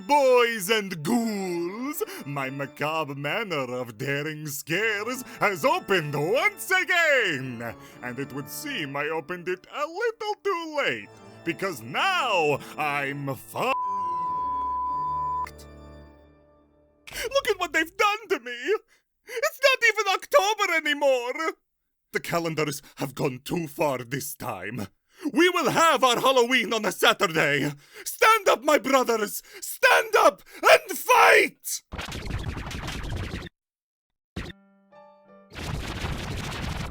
boys and ghouls! My macabre manner of daring scares has opened once again! And it would seem I opened it a little too late, because now I'm Look at what they've done to me! It's not even October anymore! The calendars have gone too far this time. We will have our Halloween on a Saturday! Stand up, my brothers! Stand up and fight!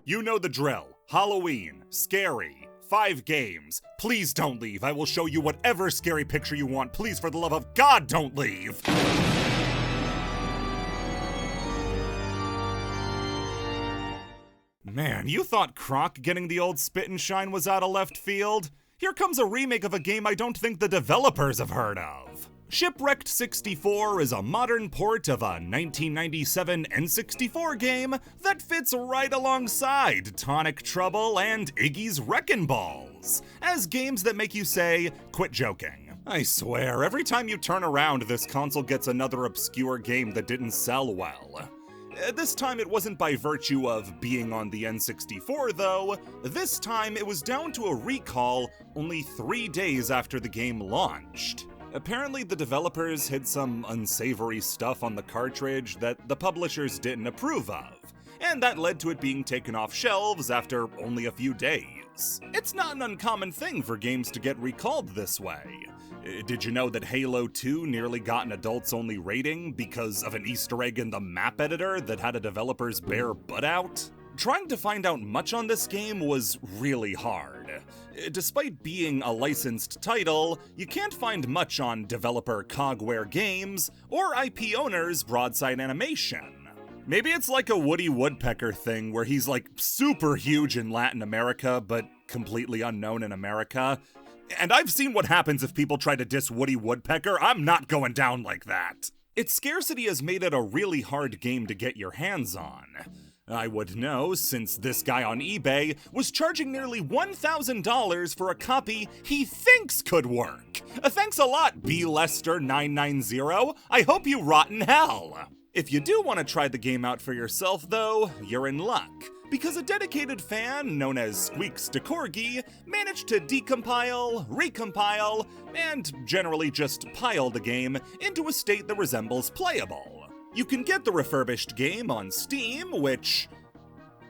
You know the drill. Halloween. Scary. 5 games. Please don't leave. I will show you whatever scary picture you want. Please, for the love of God, don't leave! Man, you thought Croc getting the old spit and shine was out of left field? Here comes a remake of a game I don't think the developers have heard of. Shipwrecked 64 is a modern port of a 1997 N64 game that fits right alongside Tonic Trouble and Iggy's Wreckin' Balls, as games that make you say, quit joking. I swear, every time you turn around, this console gets another obscure game that didn't sell well. This time it wasn't by virtue of being on the N64 though. This time it was down to a recall only 3 days after the game launched. Apparently the developers hid some unsavory stuff on the cartridge that the publishers didn't approve of, and that led to it being taken off shelves after only a few days. It's not an uncommon thing for games to get recalled this way. Did you know that Halo 2 nearly got an adults-only rating because of an Easter egg in the map editor that had a developer's bare butt out? Trying to find out much on this game was really hard. Despite being a licensed title, you can't find much on developer Cogware Games or IP owners Broadside Animation. Maybe it's like a Woody Woodpecker thing where he's like super huge in Latin America but completely unknown in America. And I've seen what happens if people try to diss Woody Woodpecker. I'm not going down like that. Its scarcity has made it a really hard game to get your hands on. I would know, since this guy on eBay was charging nearly $1,000 for a copy he thinks could work. Thanks a lot, B-Lester990. I hope you rot in hell. If you do want to try the game out for yourself, though, you're in luck, because a dedicated fan known as Squeaks DeCorgi managed to decompile, recompile, and generally just pile the game into a state that resembles playable. You can get the refurbished game on Steam, which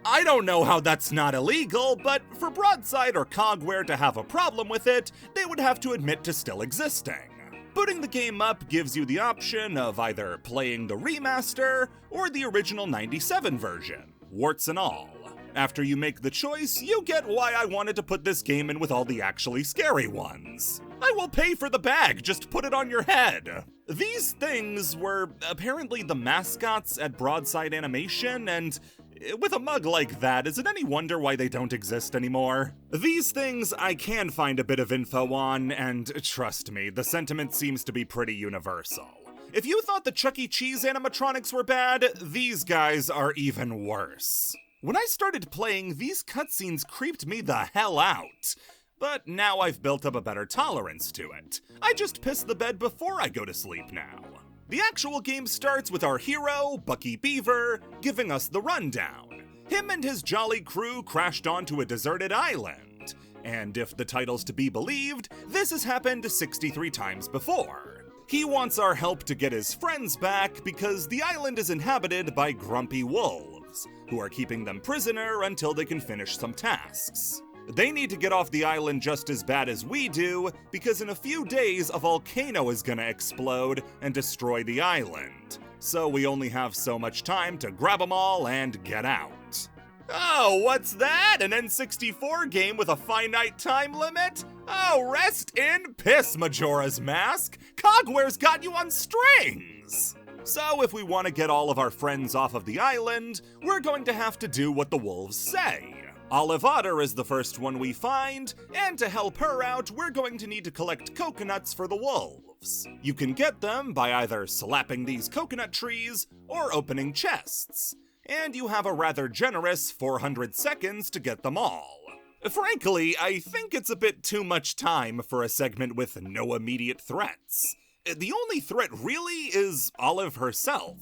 I don't know how that's not illegal, but for Broadside or Cogware to have a problem with it, they would have to admit to still existing. Booting the game up gives you the option of either playing the remaster or the original 97 version, warts and all. After you make the choice, you get why I wanted to put this game in with all the actually scary ones. I will pay for the bag, just put it on your head. These things were apparently the mascots at Broadside Animation, and with a mug like that, is it any wonder why they don't exist anymore? These things I can find a bit of info on, and trust me, the sentiment seems to be pretty universal. If you thought the Chuck E. Cheese animatronics were bad, these guys are even worse. When I started playing, these cutscenes creeped me the hell out. But now I've built up a better tolerance to it. I just piss the bed before I go to sleep now. The actual game starts with our hero, Bucky Beaver, giving us the rundown. Him and his jolly crew crashed onto a deserted island. And if the title's to be believed, this has happened 63 times before. He wants our help to get his friends back because the island is inhabited by grumpy wolves, who are keeping them prisoner until they can finish some tasks. They need to get off the island just as bad as we do, because in a few days a volcano is gonna explode and destroy the island. So we only have so much time to grab them all and get out. Oh, what's that? An N64 game with a finite time limit? Oh, rest in piss, Majora's Mask! Cogware's got you on strings! So if we want to get all of our friends off of the island, we're going to have to do what the wolves say. Olive Otter is the first one we find, and to help her out, we're going to need to collect coconuts for the wolves. You can get them by either slapping these coconut trees or opening chests, and you have a rather generous 400 seconds to get them all. Frankly, I think it's a bit too much time for a segment with no immediate threats. The only threat really is Olive herself.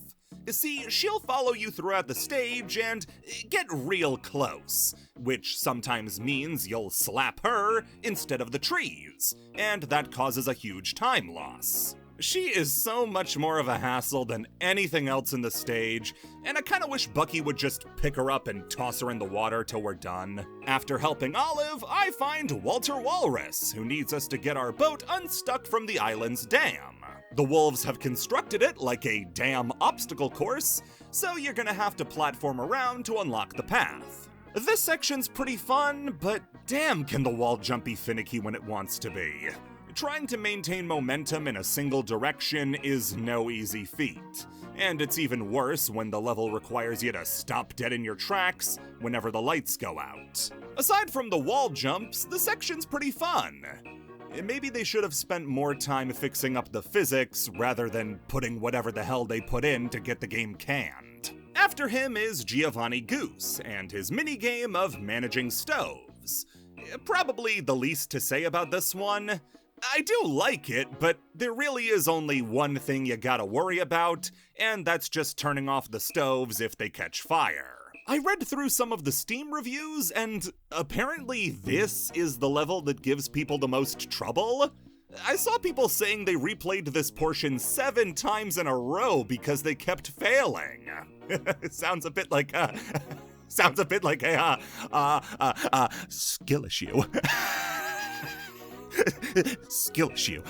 See, she'll follow you throughout the stage and get real close, which sometimes means you'll slap her instead of the trees, and that causes a huge time loss. She is so much more of a hassle than anything else in the stage, and I kinda wish Bucky would just pick her up and toss her in the water till we're done. After helping Olive, I find Walter Walrus, who needs us to get our boat unstuck from the island's dam. The wolves have constructed it like a dam obstacle course, so you're gonna have to platform around to unlock the path. This section's pretty fun, but damn can the wall jump be finicky when it wants to be. Trying to maintain momentum in a single direction is no easy feat, and it's even worse when the level requires you to stop dead in your tracks whenever the lights go out. Aside from the wall jumps, the section's pretty fun. Maybe they should have spent more time fixing up the physics rather than putting whatever the hell they put in to get the game canned. After him is Giovanni Goose and his minigame of managing stoves. Probably the least to say about this one. I do like it, but there really is only one thing you gotta worry about, and that's just turning off the stoves if they catch fire. I read through some of the Steam reviews, and apparently this is the level that gives people the most trouble. I saw people saying they replayed this portion 7 times in a row because they kept failing. It sounds a bit like a skill issue. Skill issue.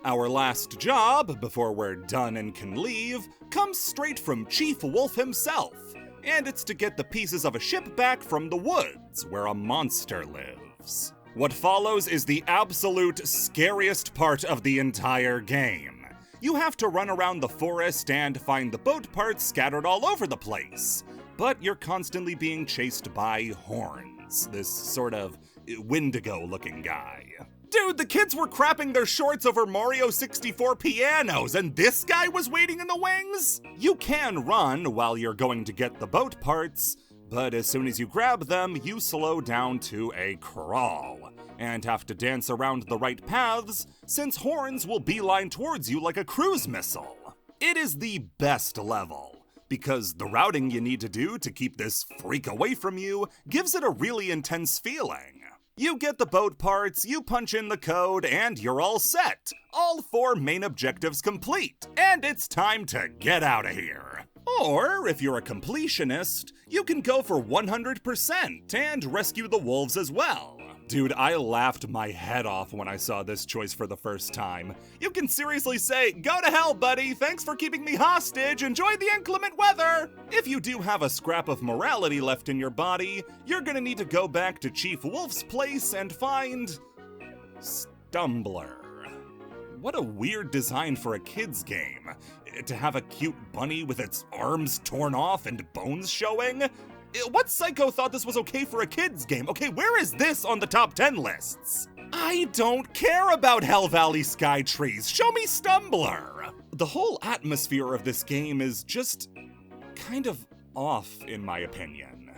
Our last job, before we're done and can leave, comes straight from Chief Wolf himself, and it's to get the pieces of a ship back from the woods, where a monster lives. What follows is the absolute scariest part of the entire game. You have to run around the forest and find the boat parts scattered all over the place, but you're constantly being chased by horns, this sort of Wendigo-looking guy. Dude, the kids were crapping their shorts over Mario 64 pianos, and this guy was waiting in the wings? You can run while you're going to get the boat parts, but as soon as you grab them, you slow down to a crawl, and have to dance around the right paths, since horns will beeline towards you like a cruise missile. It is the best level, because the routing you need to do to keep this freak away from you gives it a really intense feeling. You get the boat parts, you punch in the code, and you're all set. All 4 main objectives complete, and it's time to get out of here. Or, if you're a completionist, you can go for 100% and rescue the wolves as well. Dude, I laughed my head off when I saw this choice for the first time. You can seriously say, go to hell, buddy, thanks for keeping me hostage, enjoy the inclement weather! If you do have a scrap of morality left in your body, you're gonna need to go back to Chief Wolf's place and find... Stumbler. What a weird design for a kid's game. To have a cute bunny with its arms torn off and bones showing? What psycho thought this was okay for a kid's game? Okay, where is this on the top 10 lists? I don't care about Hell Valley Sky Trees. Show me Stumbler. The whole atmosphere of this game is just kind of off, in my opinion.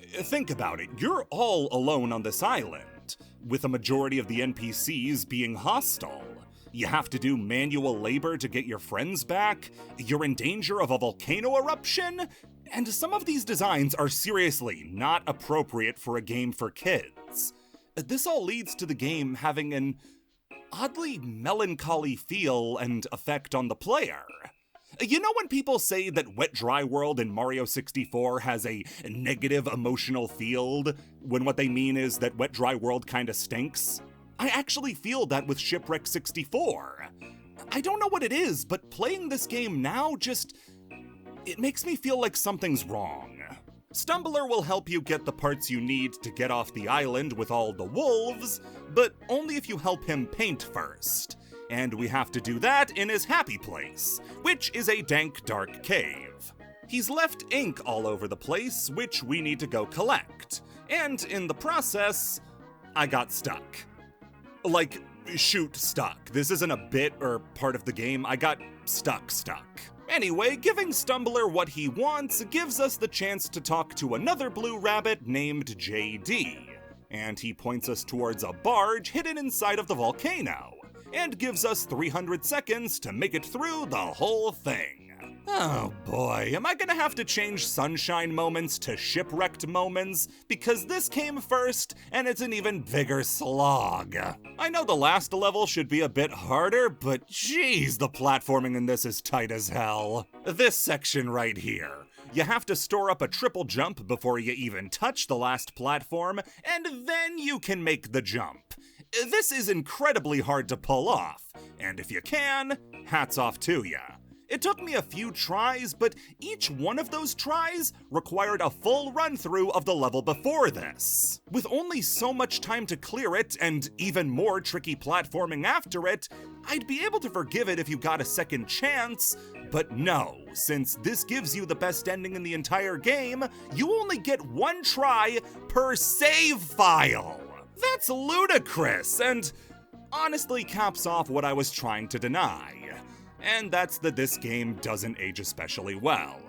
Think about it. You're all alone on this island, with a majority of the NPCs being hostile. You have to do manual labor to get your friends back. You're in danger of a volcano eruption. And some of these designs are seriously not appropriate for a game for kids. This all leads to the game having an oddly melancholy feel and effect on the player. You know when people say that Wet Dry World in Mario 64 has a negative emotional field, when what they mean is that Wet Dry World kinda stinks? I actually feel that with Shipwreck 64. I don't know what it is, but playing this game now it makes me feel like something's wrong. Stumbler will help you get the parts you need to get off the island with all the wolves, but only if you help him paint first. And we have to do that in his happy place, which is a dank, dark cave. He's left ink all over the place, which we need to go collect. And in the process, I got stuck. Like, shoot stuck. This isn't a bit or part of the game, I got stuck. Anyway, giving Stumbler what he wants gives us the chance to talk to another blue rabbit named JD, and he points us towards a barge hidden inside of the volcano, and gives us 300 seconds to make it through the whole thing. Oh boy, am I gonna have to change sunshine moments to shipwrecked moments? Because this came first, and it's an even bigger slog. I know the last level should be a bit harder, but geez, the platforming in this is tight as hell. This section right here. You have to store up a triple jump before you even touch the last platform, and then you can make the jump. This is incredibly hard to pull off, and if you can, hats off to ya. It took me a few tries, but each one of those tries required a full run-through of the level before this. With only so much time to clear it, and even more tricky platforming after it, I'd be able to forgive it if you got a second chance, but no, since this gives you the best ending in the entire game, you only get one try per save file. That's ludicrous, and honestly caps off what I was trying to deny. And that's that this game doesn't age especially well.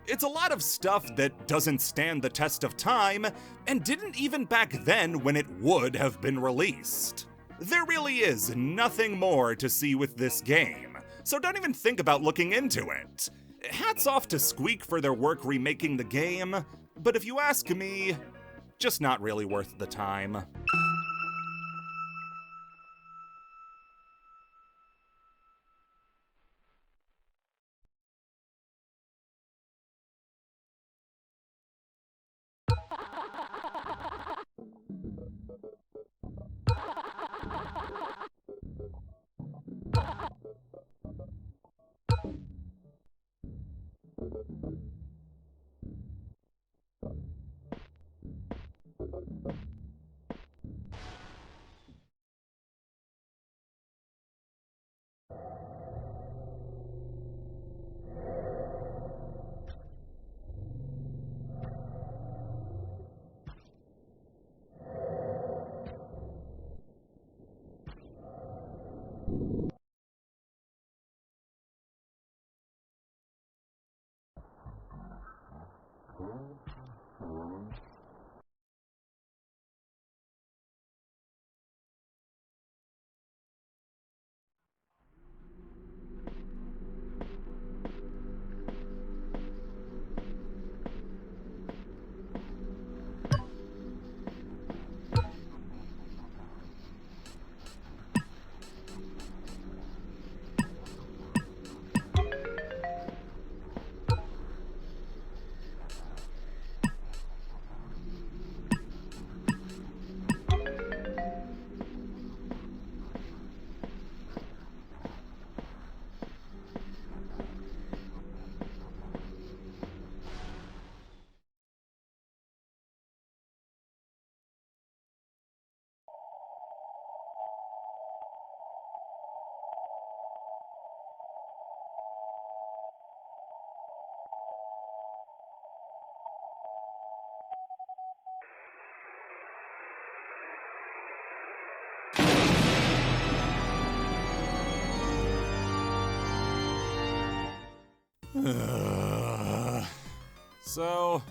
It's a lot of stuff that doesn't stand the test of time, and didn't even back then when it would have been released. There really is nothing more to see with this game, so don't even think about looking into it. Hats off to Squeak for their work remaking the game, but if you ask me, just not really worth the time. So,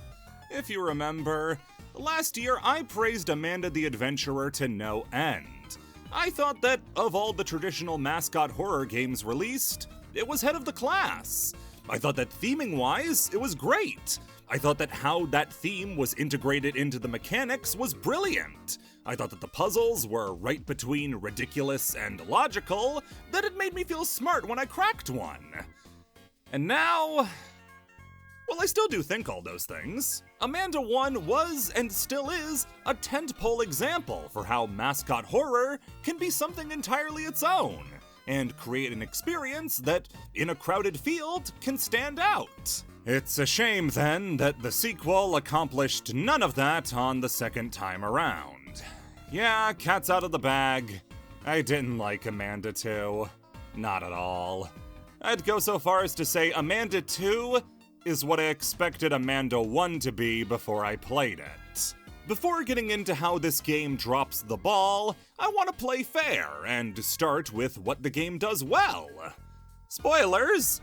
if you remember, last year I praised Amanda the Adventurer to no end. I thought that, of all the traditional mascot horror games released, it was head of the class. I thought that theming-wise, it was great. I thought that how that theme was integrated into the mechanics was brilliant. I thought that the puzzles were right between ridiculous and logical, that it made me feel smart when I cracked one. And now, well, I still do think all those things. Amanda 1 was, and still is, a tentpole example for how mascot horror can be something entirely its own, and create an experience that, in a crowded field, can stand out. It's a shame, then, that the sequel accomplished none of that on the second time around. Yeah, cat's out of the bag. I didn't like Amanda 2. Not at all. I'd go so far as to say Amanda 2 is what I expected Amanda 1 to be before I played it. Before getting into how this game drops the ball, I want to play fair and start with what the game does well. Spoilers!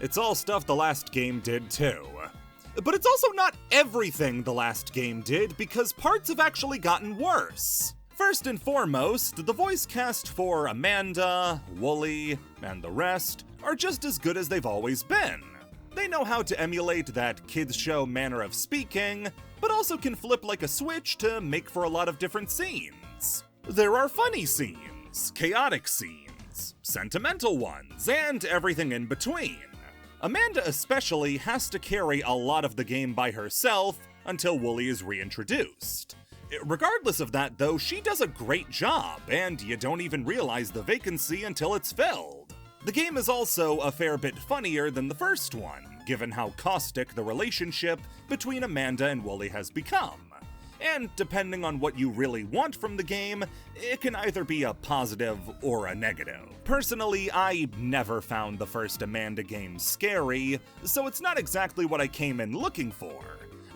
It's all stuff the last game did too. But it's also not everything the last game did, because parts have actually gotten worse. First and foremost, the voice cast for Amanda, Wooly, and the rest are just as good as they've always been. They know how to emulate that kids show manner of speaking, but also can flip like a switch to make for a lot of different scenes. There are funny scenes, chaotic scenes, sentimental ones, and everything in between. Amanda especially has to carry a lot of the game by herself until Wooly is reintroduced. Regardless of that though, she does a great job, and you don't even realize the vacancy until it's filled. The game is also a fair bit funnier than the first one, given how caustic the relationship between Amanda and Wooly has become. And depending on what you really want from the game, it can either be a positive or a negative. Personally, I never found the first Amanda game scary, so it's not exactly what I came in looking for.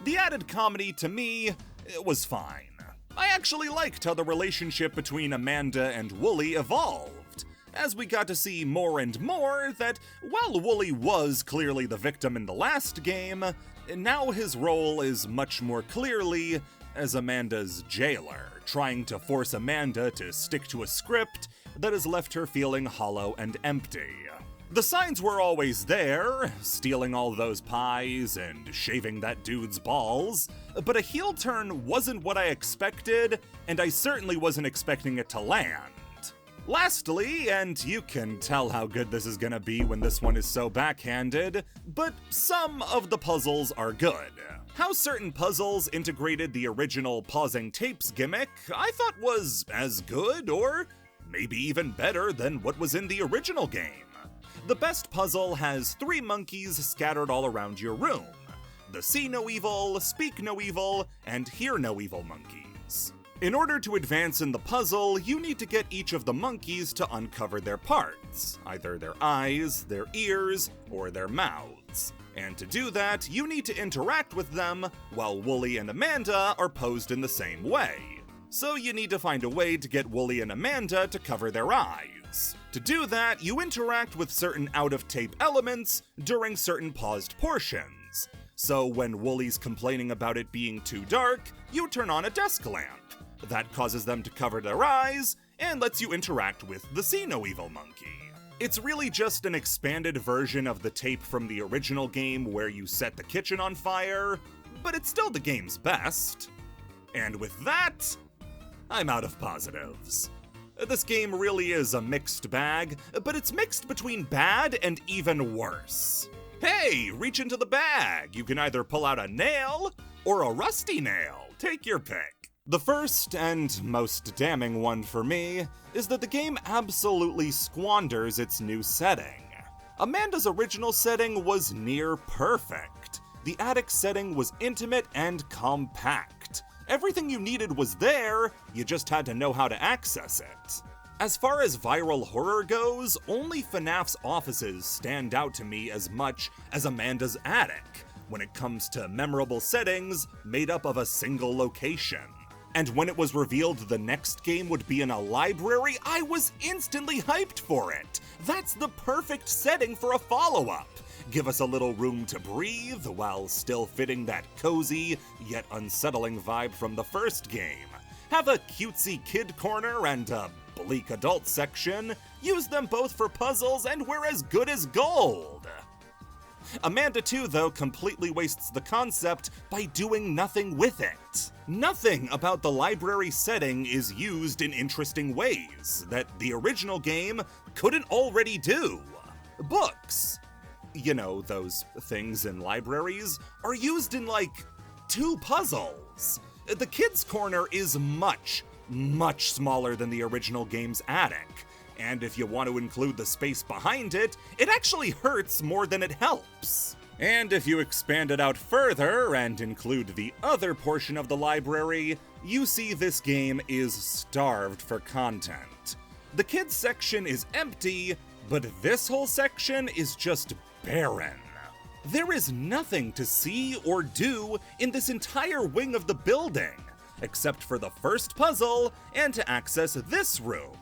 The added comedy, to me, it was fine. I actually liked how the relationship between Amanda and Wooly evolved, as we got to see more and more that while Wooly was clearly the victim in the last game, now his role is much more clearly as Amanda's jailer, trying to force Amanda to stick to a script that has left her feeling hollow and empty. The signs were always there, stealing all those pies and shaving that dude's balls, but a heel turn wasn't what I expected, and I certainly wasn't expecting it to land. Lastly, and you can tell how good this is gonna be when this one is so backhanded, but some of the puzzles are good. How certain puzzles integrated the original pausing tapes gimmick, I thought was as good, or maybe even better than what was in the original game. The best puzzle has 3 monkeys scattered all around your room. The See No Evil, Speak No Evil, and Hear No Evil monkeys. In order to advance in the puzzle, you need to get each of the monkeys to uncover their parts, either their eyes, their ears, or their mouths. And to do that, you need to interact with them while Wooly and Amanda are posed in the same way. So you need to find a way to get Wooly and Amanda to cover their eyes. To do that, you interact with certain out-of-tape elements during certain paused portions. So when Wooly's complaining about it being too dark, you turn on a desk lamp. That causes them to cover their eyes, and lets you interact with the See No Evil monkey. It's really just an expanded version of the tape from the original game where you set the kitchen on fire, but it's still the game's best. And with that, I'm out of positives. This game really is a mixed bag, but it's mixed between bad and even worse. Hey, reach into the bag! You can either pull out a nail or a rusty nail. Take your pick. The first and most damning one for me is that the game absolutely squanders its new setting. Amanda's original setting was near perfect. The attic setting was intimate and compact. Everything you needed was there, you just had to know how to access it. As far as viral horror goes, only FNAF's offices stand out to me as much as Amanda's attic, when it comes to memorable settings made up of a single location. And when it was revealed the next game would be in a library, I was instantly hyped for it! That's the perfect setting for a follow-up! Give us a little room to breathe while still fitting that cozy, yet unsettling vibe from the first game. Have a cutesy kid corner and a bleak adult section, use them both for puzzles, and we're as good as gold! Amanda 2, though, completely wastes the concept by doing nothing with it. Nothing about the library setting is used in interesting ways that the original game couldn't already do. Books, you know, those things in libraries, are used in like 2 puzzles. The kids' corner is much smaller than the original game's attic. And if you want to include the space behind it, it actually hurts more than it helps. And if you expand it out further and include the other portion of the library, you see this game is starved for content. The kids section is empty, but this whole section is just barren. There is nothing to see or do in this entire wing of the building, except for the first puzzle and to access this room,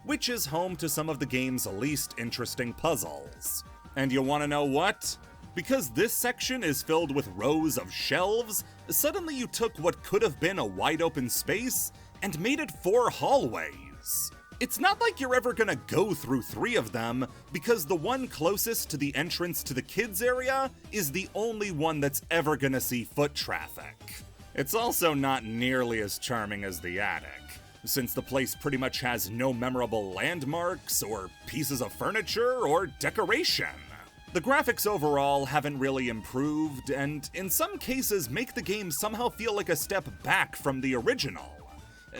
which is home to some of the game's least interesting puzzles. And you wanna know what? Because this section is filled with rows of shelves, suddenly you took what could have been a wide open space and made it 4 hallways. It's not like you're ever gonna go through 3 of them, because the one closest to the entrance to the kids area is the only one that's ever gonna see foot traffic. It's also not nearly as charming as the attic, since the place pretty much has no memorable landmarks or pieces of furniture or decoration. The graphics overall haven't really improved, and in some cases make the game somehow feel like a step back from the original.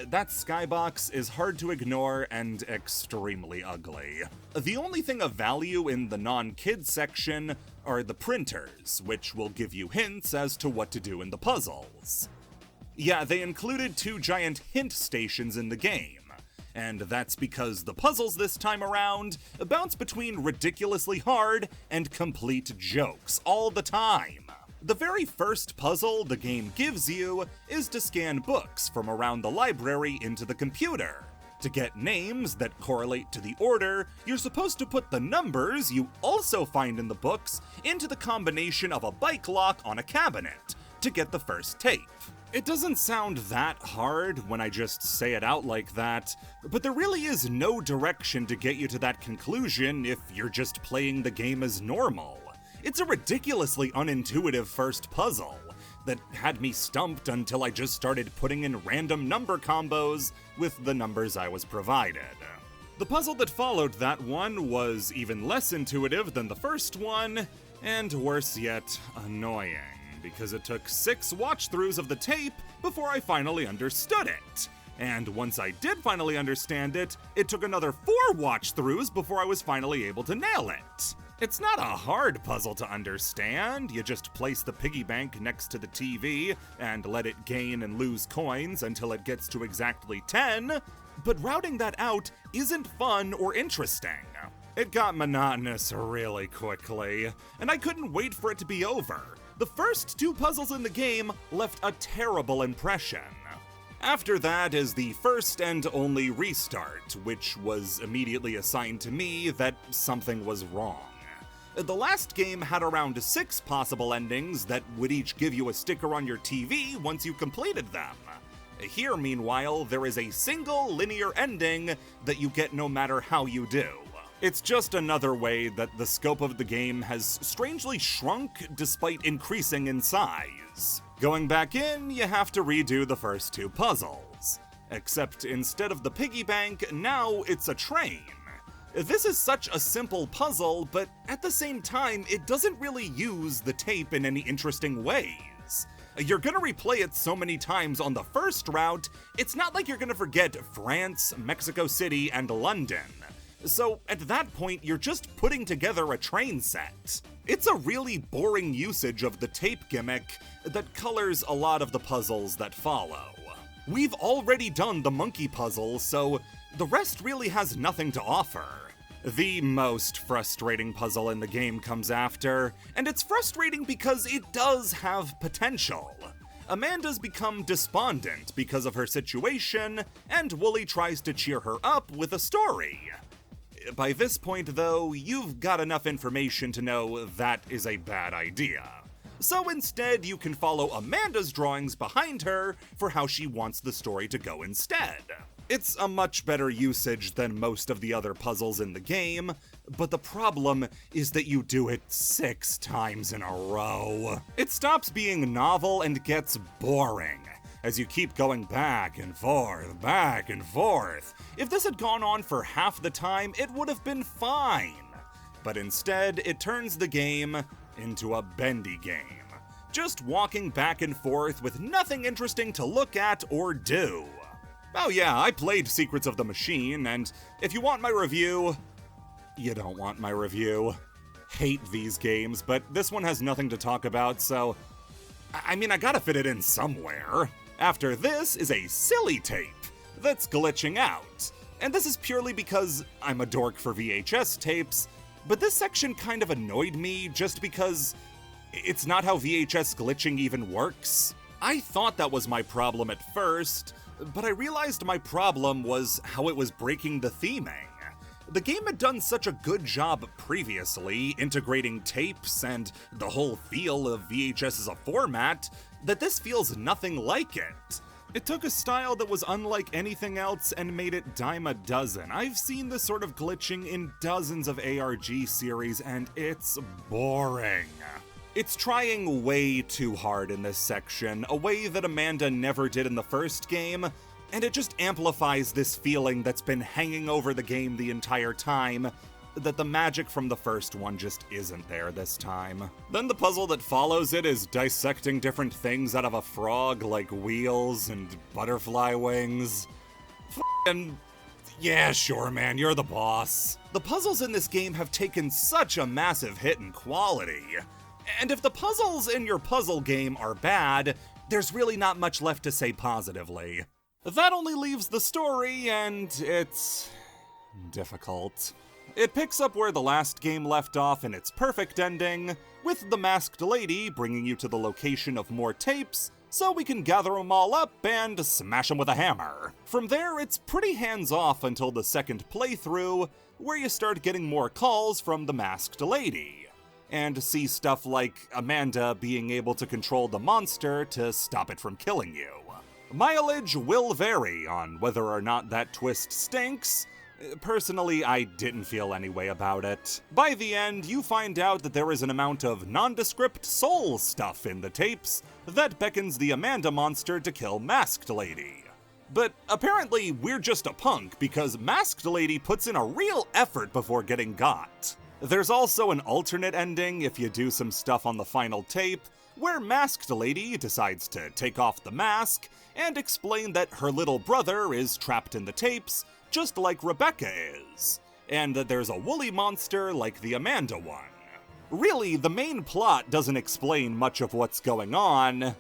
That skybox is hard to ignore and extremely ugly. The only thing of value in the non-kids section are the printers, which will give you hints as to what to do in the puzzles. Yeah, they included 2 giant hint stations in the game, and that's because the puzzles this time around bounce between ridiculously hard and complete jokes all the time. The very first puzzle the game gives you is to scan books from around the library into the computer. To get names that correlate to the order, you're supposed to put the numbers you also find in the books into the combination of a bike lock on a cabinet to get the first tape. It doesn't sound that hard when I just say it out like that, but there really is no direction to get you to that conclusion if you're just playing the game as normal. It's a ridiculously unintuitive first puzzle that had me stumped until I just started putting in random number combos with the numbers I was provided. The puzzle that followed that one was even less intuitive than the first one, and worse yet, annoying, because it took 6 watch-throughs of the tape before I finally understood it. And once I did finally understand it, it took another 4 watch-throughs before I was finally able to nail it. It's not a hard puzzle to understand. You just place the piggy bank next to the TV and let it gain and lose coins until it gets to exactly 10, but routing that out isn't fun or interesting. It got monotonous really quickly, and I couldn't wait for it to be over. The first 2 puzzles in the game left a terrible impression. After that is the first and only restart, which was immediately assigned to me that something was wrong. The last game had around 6 possible endings that would each give you a sticker on your TV once you completed them. Here, meanwhile, there is a single linear ending that you get no matter how you do. It's just another way that the scope of the game has strangely shrunk despite increasing in size. Going back in, you have to redo the first 2 puzzles. Except instead of the piggy bank, now it's a train. This is such a simple puzzle, but at the same time, it doesn't really use the tape in any interesting ways. You're gonna replay it so many times on the first route, it's not like you're gonna forget France, Mexico City, and London. So at that point, you're just putting together a train set. It's a really boring usage of the tape gimmick that colors a lot of the puzzles that follow. We've already done the monkey puzzle, so the rest really has nothing to offer. The most frustrating puzzle in the game comes after, and it's frustrating because it does have potential. Amanda's become despondent because of her situation, and Wooly tries to cheer her up with a story. By this point, though, you've got enough information to know that is a bad idea. So instead, you can follow Amanda's drawings behind her for how she wants the story to go instead. It's a much better usage than most of the other puzzles in the game, but the problem is that you do it 6 times in a row. It stops being novel and gets boring, as you keep going back and forth, back and forth. If this had gone on for half the time, it would have been fine. But instead, it turns the game into a bendy game, just walking back and forth with nothing interesting to look at or do. Oh yeah, I played Secrets of the Machine, and if you want my review, you don't want my review. Hate these games, but this one has nothing to talk about, so I gotta fit it in somewhere. After this is a silly tape that's glitching out, and this is purely because I'm a dork for VHS tapes, but this section kind of annoyed me just because it's not how VHS glitching even works. I thought that was my problem at first, but I realized my problem was how it was breaking the theming. The game had done such a good job previously integrating tapes and the whole feel of VHS as a format that this feels nothing like it. It took a style that was unlike anything else and made it dime a dozen. I've seen this sort of glitching in dozens of ARG series, and it's boring. It's trying way too hard in this section, a way that Amanda never did in the first game, and it just amplifies this feeling that's been hanging over the game the entire time, that the magic from the first one just isn't there this time. Then the puzzle that follows it is dissecting different things out of a frog, like wheels and butterfly wings. And yeah, sure man, you're the boss. The puzzles in this game have taken such a massive hit in quality. And if the puzzles in your puzzle game are bad, there's really not much left to say positively. That only leaves the story, and it's difficult. It picks up where the last game left off in its perfect ending, with the masked lady bringing you to the location of more tapes, so we can gather them all up and smash them with a hammer. From there, it's pretty hands-off until the second playthrough, where you start getting more calls from the masked lady, and see stuff like Amanda being able to control the monster to stop it from killing you. Mileage will vary on whether or not that twist stinks. Personally, I didn't feel any way about it. By the end, you find out that there is an amount of nondescript soul stuff in the tapes that beckons the Amanda monster to kill Masked Lady. But apparently, we're just a punk because Masked Lady puts in a real effort before getting got. There's also an alternate ending if you do some stuff on the final tape, where Masked Lady decides to take off the mask and explain that her little brother is trapped in the tapes, just like Rebecca is, and that there's a woolly monster like the Amanda one. Really, the main plot doesn't explain much of what's going on,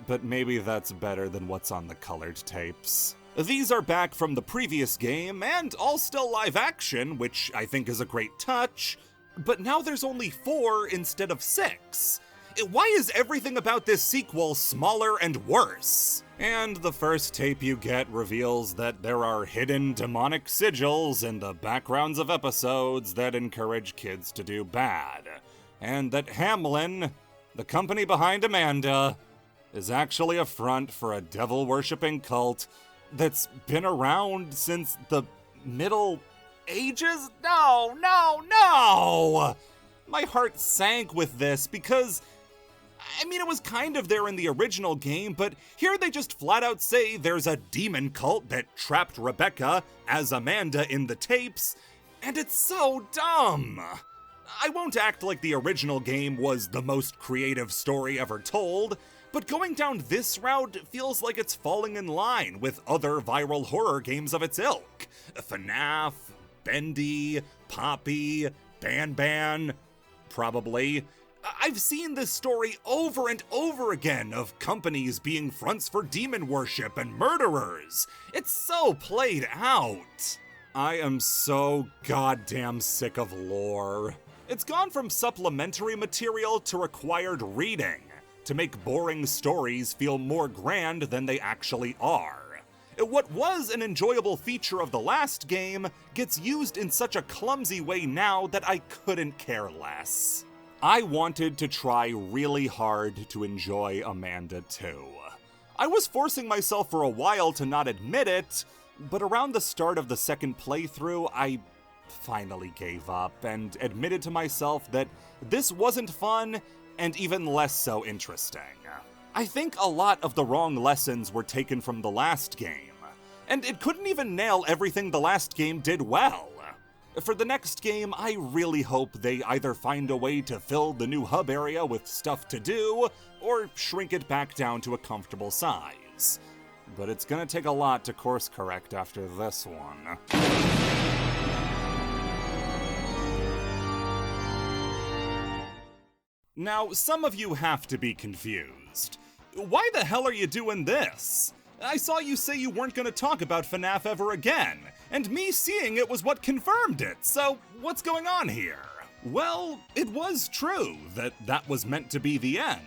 but maybe that's better than what's on the colored tapes. These are back from the previous game, and all still live action, which I think is a great touch, but now there's only 4 instead of 6. Why is everything about this sequel smaller and worse? And the first tape you get reveals that there are hidden demonic sigils in the backgrounds of episodes that encourage kids to do bad, and that Hamlin, the company behind Amanda, is actually a front for a devil-worshipping cult that's been around since the Middle Ages? No! My heart sank with this because, I mean, it was kind of there in the original game, but here they just flat out say there's a demon cult that trapped Rebecca as Amanda in the tapes, and it's so dumb. I won't act like the original game was the most creative story ever told, but going down this route feels like it's falling in line with other viral horror games of its ilk. FNAF, Bendy, Poppy, Ban, probably. I've seen this story over and over again of companies being fronts for demon worship and murderers. It's so played out. I am so goddamn sick of lore. It's gone from supplementary material to required reading, to make boring stories feel more grand than they actually are. What was an enjoyable feature of the last game gets used in such a clumsy way now that I couldn't care less. I wanted to try really hard to enjoy Amanda 2. I was forcing myself for a while to not admit it, but around the start of the second playthrough, I finally gave up and admitted to myself that this wasn't fun and even less so interesting. I think a lot of the wrong lessons were taken from the last game, and it couldn't even nail everything the last game did well. For the next game, I really hope they either find a way to fill the new hub area with stuff to do, or shrink it back down to a comfortable size. But it's gonna take a lot to course correct after this one. Now, some of you have to be confused. Why the hell are you doing this? I saw you say you weren't gonna talk about FNAF ever again, and me seeing it was what confirmed it, so what's going on here? Well, it was true that that was meant to be the end.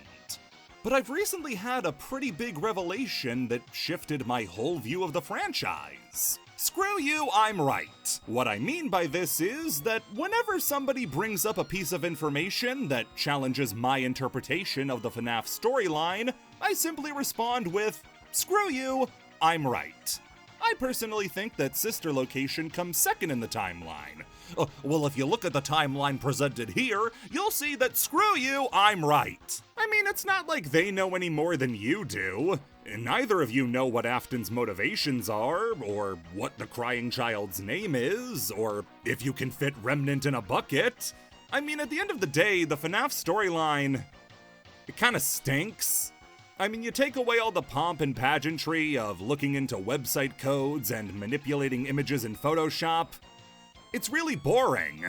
But I've recently had a pretty big revelation that shifted my whole view of the franchise. Screw you, I'm right. What I mean by this is that whenever somebody brings up a piece of information that challenges my interpretation of the FNAF storyline, I simply respond with, Screw you, I'm right. I personally think that Sister Location comes second in the timeline. Well, if you look at the timeline presented here, you'll see that screw you, I'm right. I mean, it's not like they know any more than you do. Neither of you know what Afton's motivations are, or what the crying child's name is, or if you can fit Remnant in a bucket. I mean, at the end of the day, the FNAF storyline, it kinda stinks. I mean, you take away all the pomp and pageantry of looking into website codes and manipulating images in Photoshop. It's really boring.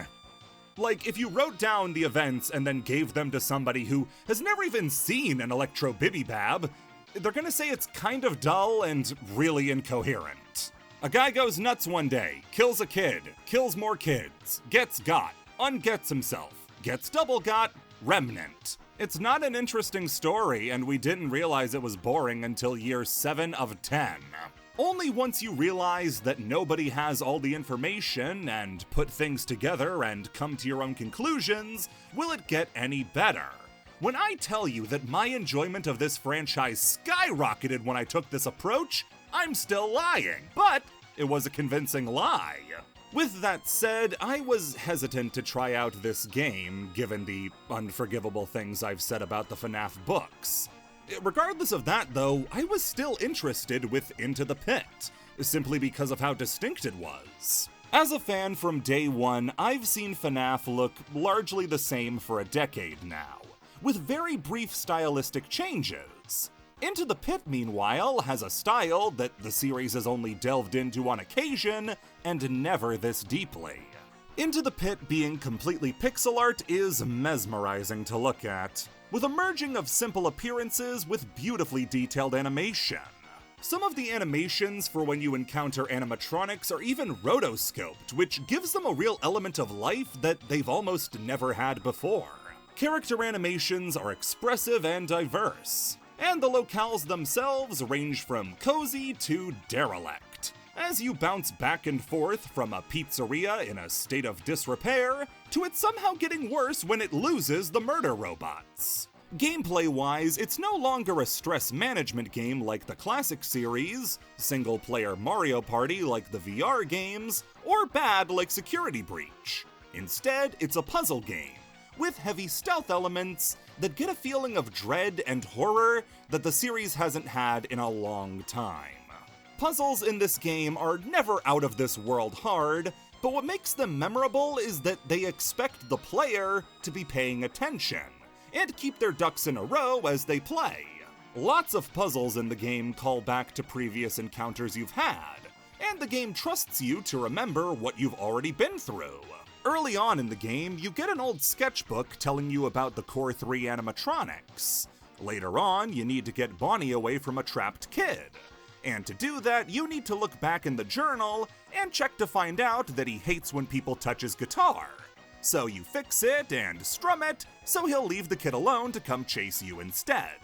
Like, if you wrote down the events and then gave them to somebody who has never even seen an Electro Bibibab, they're gonna say it's kind of dull and really incoherent. A guy goes nuts one day, kills a kid, kills more kids, gets got, ungets himself, gets double got, Remnant. It's not an interesting story, and we didn't realize it was boring until year 7 of 10. Only once you realize that nobody has all the information and put things together and come to your own conclusions will it get any better. When I tell you that my enjoyment of this franchise skyrocketed when I took this approach, I'm still lying, but it was a convincing lie. With that said, I was hesitant to try out this game, given the unforgivable things I've said about the FNAF books. Regardless of that, though, I was still interested with Into the Pit, simply because of how distinct it was. As a fan from day one, I've seen FNAF look largely the same for a decade now, with very brief stylistic changes. Into the Pit, meanwhile, has a style that the series has only delved into on occasion, and never this deeply. Into the Pit being completely pixel art is mesmerizing to look at, with a merging of simple appearances with beautifully detailed animation. Some of the animations for when you encounter animatronics are even rotoscoped, which gives them a real element of life that they've almost never had before. Character animations are expressive and diverse, and the locales themselves range from cozy to derelict, as you bounce back and forth from a pizzeria in a state of disrepair to it somehow getting worse when it loses the murder robots. Gameplay-wise, it's no longer a stress management game like the classic series, single-player Mario Party like the VR games, or bad like Security Breach. Instead, it's a puzzle game, with heavy stealth elements that get a feeling of dread and horror that the series hasn't had in a long time. Puzzles in this game are never out of this world hard, but what makes them memorable is that they expect the player to be paying attention and keep their ducks in a row as they play. Lots of puzzles in the game call back to previous encounters you've had, and the game trusts you to remember what you've already been through. Early on in the game, you get an old sketchbook telling you about the Core 3 animatronics. Later on, you need to get Bonnie away from a trapped kid. And to do that, you need to look back in the journal and check to find out that he hates when people touch his guitar. So you fix it and strum it, so he'll leave the kid alone to come chase you instead.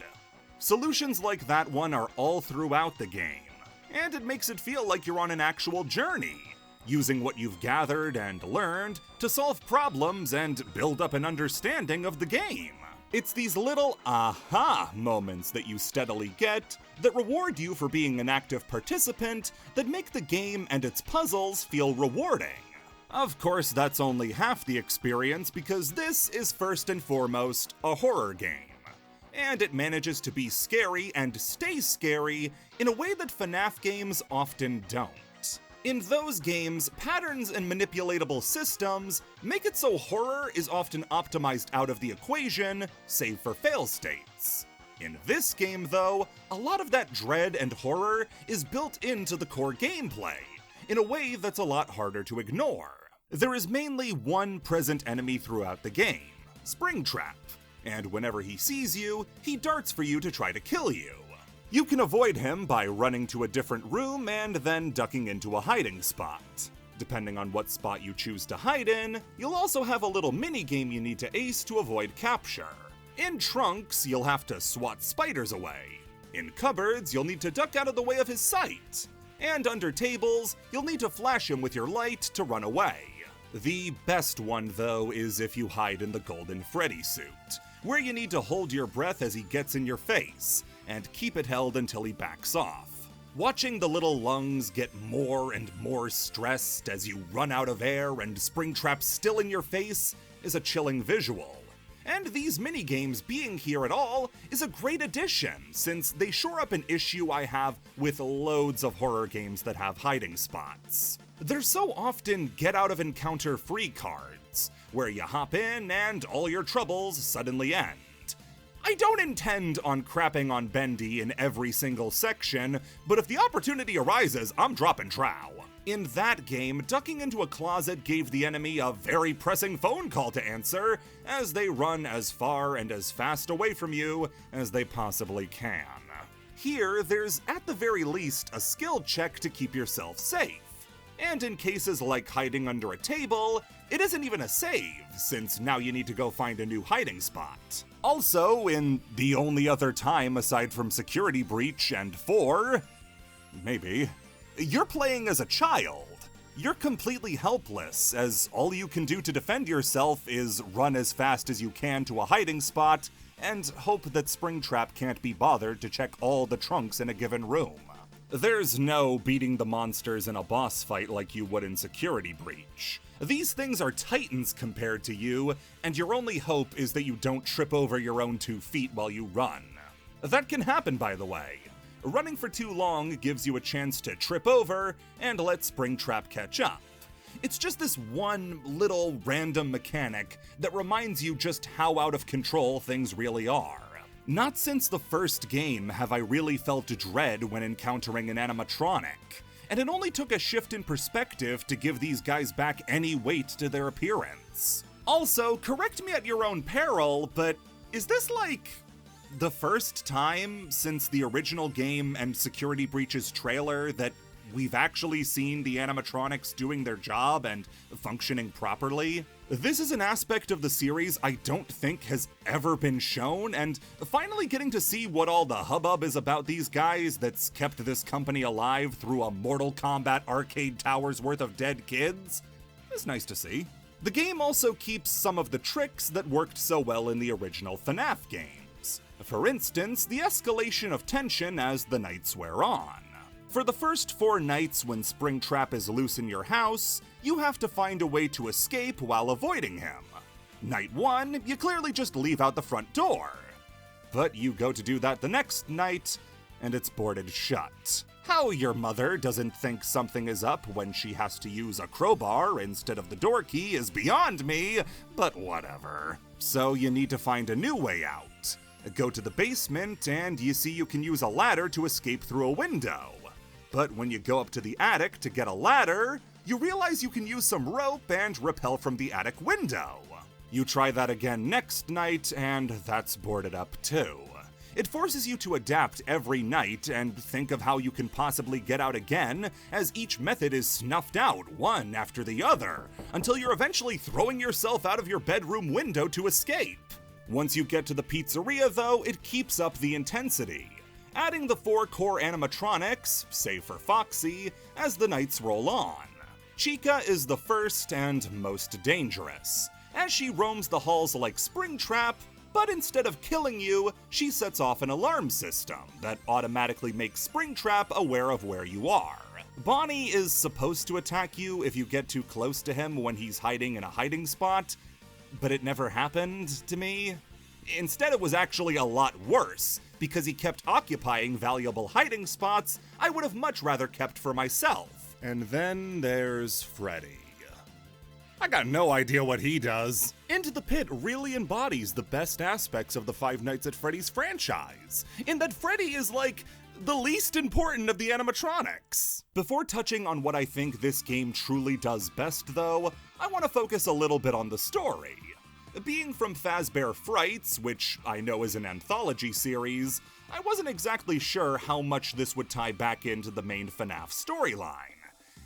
Solutions like that one are all throughout the game, and it makes it feel like you're on an actual journey, using what you've gathered and learned to solve problems and build up an understanding of the game. It's these little aha moments that you steadily get that reward you for being an active participant that make the game and its puzzles feel rewarding. Of course, that's only half the experience because this is first and foremost a horror game, and it manages to be scary and stay scary in a way that FNAF games often don't. In those games, patterns and manipulatable systems make it so horror is often optimized out of the equation, save for fail states. In this game, though, a lot of that dread and horror is built into the core gameplay, in a way that's a lot harder to ignore. There is mainly one present enemy throughout the game, Springtrap, and whenever he sees you, he darts for you to try to kill you. You can avoid him by running to a different room and then ducking into a hiding spot. Depending on what spot you choose to hide in, you'll also have a little mini-game you need to ace to avoid capture. In trunks, you'll have to swat spiders away. In cupboards, you'll need to duck out of the way of his sight. And under tables, you'll need to flash him with your light to run away. The best one, though, is if you hide in the Golden Freddy suit, where you need to hold your breath as he gets in your face, and keep it held until he backs off. Watching the little lungs get more and more stressed as you run out of air and Springtrap's still in your face is a chilling visual. And these minigames being here at all is a great addition, since they shore up an issue I have with loads of horror games that have hiding spots. They're so often get-out-of-encounter free cards, where you hop in and all your troubles suddenly end. I don't intend on crapping on Bendy in every single section, but if the opportunity arises, I'm dropping trow. In that game, ducking into a closet gave the enemy a very pressing phone call to answer, as they run as far and as fast away from you as they possibly can. Here, there's at the very least a skill check to keep yourself safe. And in cases like hiding under a table, it isn't even a save, since now you need to go find a new hiding spot. Also, in the only other time aside from Security Breach and 4, maybe, you're playing as a child. You're completely helpless, as all you can do to defend yourself is run as fast as you can to a hiding spot and hope that Springtrap can't be bothered to check all the trunks in a given room. There's no beating the monsters in a boss fight like you would in Security Breach. These things are titans compared to you, and your only hope is that you don't trip over your own 2 feet while you run. That can happen, by the way. Running for too long gives you a chance to trip over and let Springtrap catch up. It's just this one little random mechanic that reminds you just how out of control things really are. Not since the first game have I really felt dread when encountering an animatronic, and it only took a shift in perspective to give these guys back any weight to their appearance. Also, correct me at your own peril, but is this like the first time since the original game and Security Breach's trailer that we've actually seen the animatronics doing their job and functioning properly? This is an aspect of the series I don't think has ever been shown, and finally getting to see what all the hubbub is about these guys that's kept this company alive through a Mortal Kombat arcade tower's worth of dead kids is nice to see. The game also keeps some of the tricks that worked so well in the original FNAF games. For instance, the escalation of tension as the nights wear on. For the first 4 nights when Springtrap is loose in your house, you have to find a way to escape while avoiding him. Night 1, you clearly just leave out the front door. But you go to do that the next night, and it's boarded shut. How your mother doesn't think something is up when she has to use a crowbar instead of the door key is beyond me, but whatever. So you need to find a new way out. Go to the basement, and you see you can use a ladder to escape through a window. But when you go up to the attic to get a ladder, you realize you can use some rope and rappel from the attic window. You try that again next night, and that's boarded up too. It forces you to adapt every night and think of how you can possibly get out again, as each method is snuffed out one after the other, until you're eventually throwing yourself out of your bedroom window to escape. Once you get to the pizzeria though, it keeps up the intensity, adding the 4 core animatronics, save for Foxy, as the nights roll on. Chica is the first and most dangerous, as she roams the halls like Springtrap, but instead of killing you, she sets off an alarm system that automatically makes Springtrap aware of where you are. Bonnie is supposed to attack you if you get too close to him when he's hiding in a hiding spot, but it never happened to me. Instead, it was actually a lot worse, because he kept occupying valuable hiding spots I would have much rather kept for myself. And then there's Freddy. I got no idea what he does. Into the Pit really embodies the best aspects of the Five Nights at Freddy's franchise, in that Freddy is like the least important of the animatronics. Before touching on what I think this game truly does best though, I want to focus a little bit on the story. Being from Fazbear Frights, which I know is an anthology series, I wasn't exactly sure how much this would tie back into the main FNAF storyline,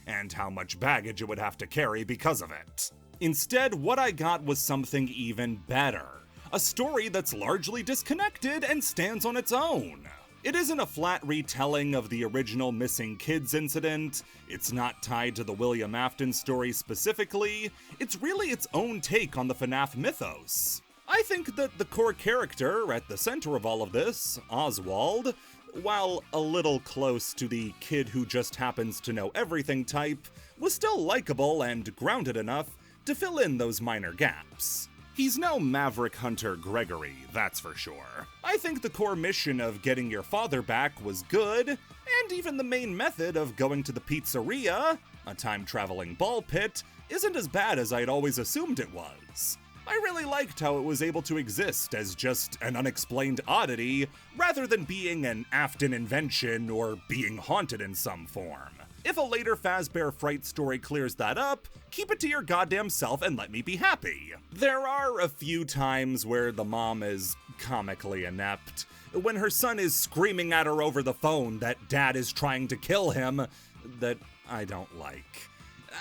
and how much baggage it would have to carry because of it. Instead, what I got was something even better. A story that's largely disconnected and stands on its own. It isn't a flat retelling of the original missing kids incident, it's not tied to the William Afton story specifically, it's really its own take on the FNAF mythos. I think that the core character at the center of all of this, Oswald, while a little close to the kid who just happens to know everything type, was still likable and grounded enough to fill in those minor gaps. He's no Maverick Hunter Gregory, that's for sure. I think the core mission of getting your father back was good, and even the main method of going to the pizzeria, a time-traveling ball pit, isn't as bad as I'd always assumed it was. I really liked how it was able to exist as just an unexplained oddity, rather than being an Afton invention or being haunted in some form. If a later Fazbear Fright story clears that up, keep it to your goddamn self and let me be happy. There are a few times where the mom is comically inept, when her son is screaming at her over the phone that dad is trying to kill him, that I don't like.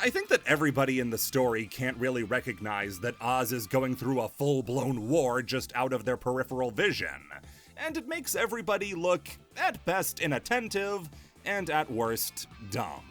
I think that everybody in the story can't really recognize that Oz is going through a full-blown war just out of their peripheral vision, and it makes everybody look, at best, inattentive, and at worst, dumb.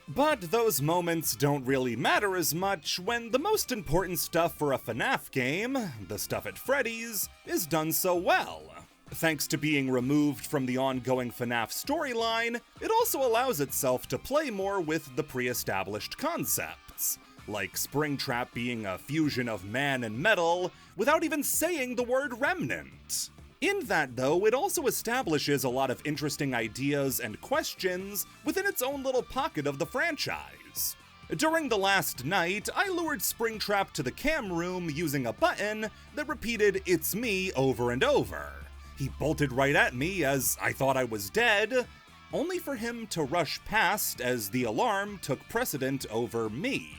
But those moments don't really matter as much when the most important stuff for a FNAF game, the stuff at Freddy's, is done so well. Thanks to being removed from the ongoing FNAF storyline, it also allows itself to play more with the pre-established concepts, like Springtrap being a fusion of man and metal without even saying the word remnant. In that, though, it also establishes a lot of interesting ideas and questions within its own little pocket of the franchise. During the last night, I lured Springtrap to the cam room using a button that repeated "It's me" over and over. He bolted right at me as I thought I was dead, only for him to rush past as the alarm took precedent over me.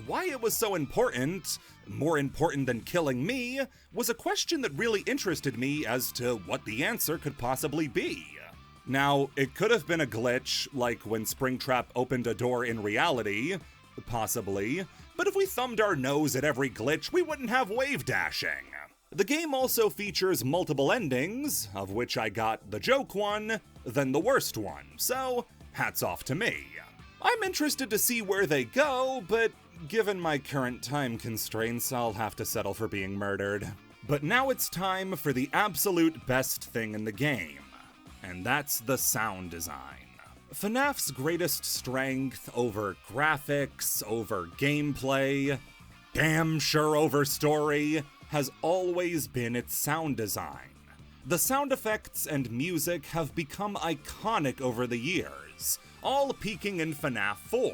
Why it was so important, more important than killing me, was a question that really interested me as to what the answer could possibly be. Now, it could have been a glitch, like when Springtrap opened a door in reality, possibly, but if we thumbed our nose at every glitch, we wouldn't have wave dashing. The game also features multiple endings, of which I got the joke one, then the worst one, so hats off to me. I'm interested to see where they go, but given my current time constraints, I'll have to settle for being murdered. But now it's time for the absolute best thing in the game, and that's the sound design. FNAF's greatest strength over graphics, over gameplay, damn sure over story, has always been its sound design. The sound effects and music have become iconic over the years, all peaking in FNAF 4,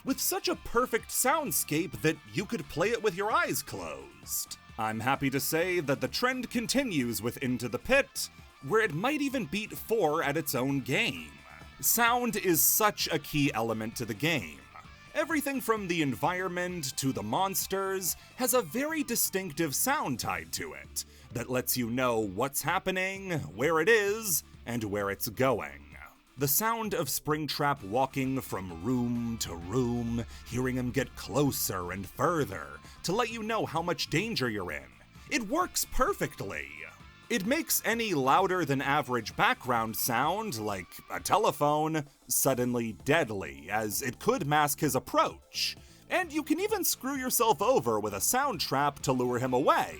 with such a perfect soundscape that you could play it with your eyes closed. I'm happy to say that the trend continues with Into the Pit, where it might even beat 4 at its own game. Sound is such a key element to the game. Everything from the environment to the monsters has a very distinctive sound tied to it that lets you know what's happening, where it is, and where it's going. The sound of Springtrap walking from room to room, hearing him get closer and further to let you know how much danger you're in. It works perfectly. It makes any louder than average background sound, like a telephone, suddenly deadly, as it could mask his approach. And you can even screw yourself over with a sound trap to lure him away,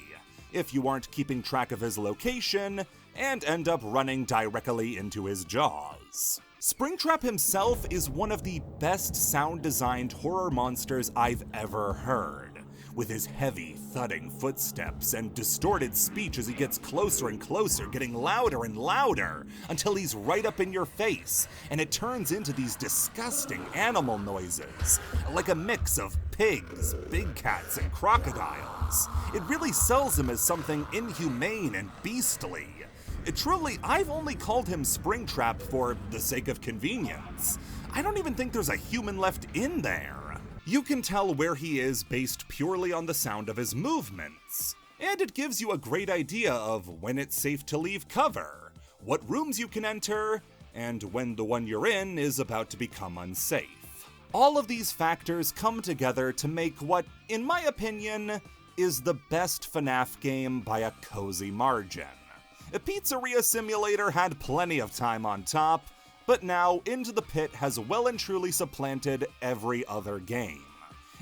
if you aren't keeping track of his location, and end up running directly into his jaws. Springtrap himself is one of the best sound-designed horror monsters I've ever heard, with his heavy, thudding footsteps and distorted speech as he gets closer and closer, getting louder and louder, until he's right up in your face, and it turns into these disgusting animal noises, like a mix of pigs, big cats, and crocodiles. It really sells him as something inhumane and beastly. Truly, I've only called him Springtrap for the sake of convenience. I don't even think there's a human left in there. You can tell where he is based purely on the sound of his movements, and it gives you a great idea of when it's safe to leave cover, what rooms you can enter, and when the one you're in is about to become unsafe. All of these factors come together to make what, in my opinion, is the best FNAF game by a cozy margin. A Pizzeria Simulator had plenty of time on top, but now Into the Pit has well and truly supplanted every other game.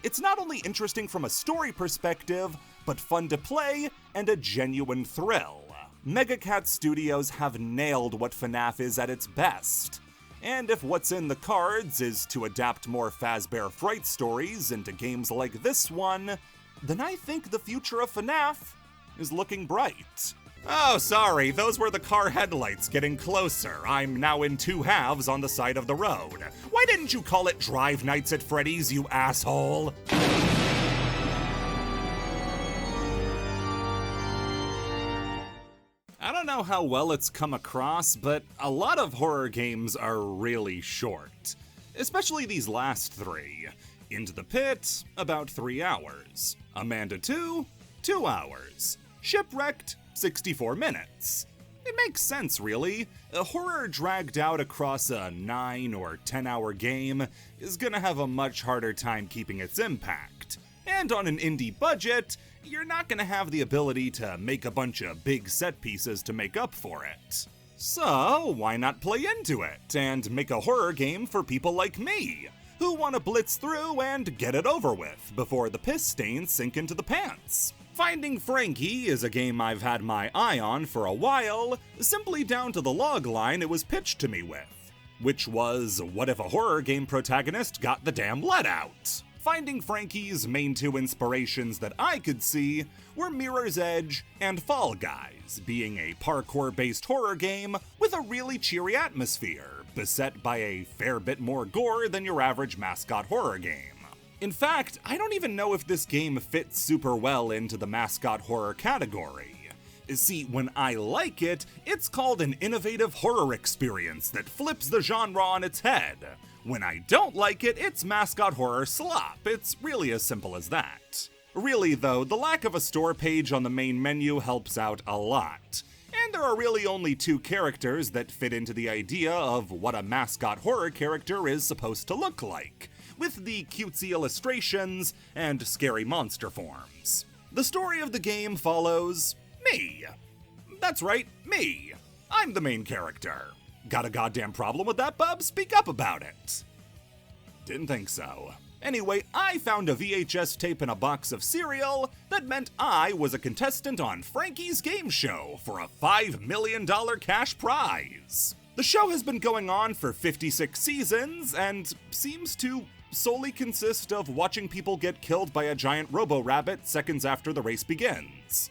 It's not only interesting from a story perspective, but fun to play and a genuine thrill. Megacat Studios have nailed what FNAF is at its best. And if what's in the cards is to adapt more Fazbear Fright stories into games like this one, then I think the future of FNAF is looking bright. Oh, sorry, those were the car headlights getting closer. I'm now in two halves on the side of the road. Why didn't you call it Drive Nights at Freddy's, you asshole? I don't know how well it's come across, but a lot of horror games are really short. Especially these last three. Into the Pit, about 3 hours. Amanda 2, 2 hours. Shipwrecked, 64 minutes. It makes sense, really. A horror dragged out across a 9 or 10 hour game is gonna have a much harder time keeping its impact. And on an indie budget, you're not gonna have the ability to make a bunch of big set pieces to make up for it. So, why not play into it and make a horror game for people like me, who want to blitz through and get it over with before the piss stains sink into the pants? Finding Frankie is a game I've had my eye on for a while, simply down to the logline it was pitched to me with, which was, what if a horror game protagonist got the damn let out? Finding Frankie's main two inspirations that I could see were Mirror's Edge and Fall Guys, being a parkour-based horror game with a really cheery atmosphere, beset by a fair bit more gore than your average mascot horror game. In fact, I don't even know if this game fits super well into the mascot horror category. See, when I like it, it's called an innovative horror experience that flips the genre on its head. When I don't like it, it's mascot horror slop. It's really as simple as that. Really though, the lack of a store page on the main menu helps out a lot. And there are really only 2 characters that fit into the idea of what a mascot horror character is supposed to look like, with the cutesy illustrations and scary monster forms. The story of the game follows me. That's right, me. I'm the main character. Got a goddamn problem with that, bub? Speak up about it. Didn't think so. Anyway, I found a VHS tape in a box of cereal that meant I was a contestant on Frankie's game show for a $5 million cash prize. The show has been going on for 56 seasons and seems to solely consist of watching people get killed by a giant robo-rabbit seconds after the race begins.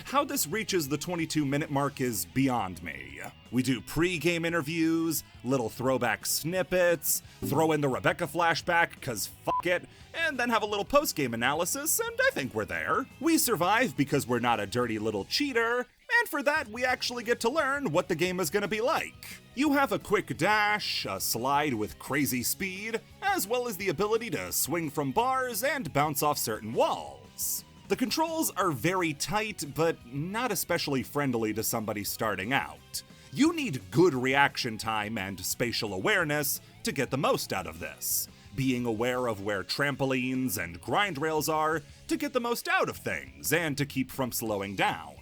How this reaches the 22-minute mark is beyond me. We do pre-game interviews, little throwback snippets, throw in the Rebecca flashback, cause fuck it, and then have a little post-game analysis, and I think we're there. We survive because we're not a dirty little cheater, and for that we actually get to learn what the game is gonna be like. You have a quick dash, a slide with crazy speed, as well as the ability to swing from bars and bounce off certain walls. The controls are very tight, but not especially friendly to somebody starting out. You need good reaction time and spatial awareness to get the most out of this, being aware of where trampolines and grind rails are to get the most out of things and to keep from slowing down.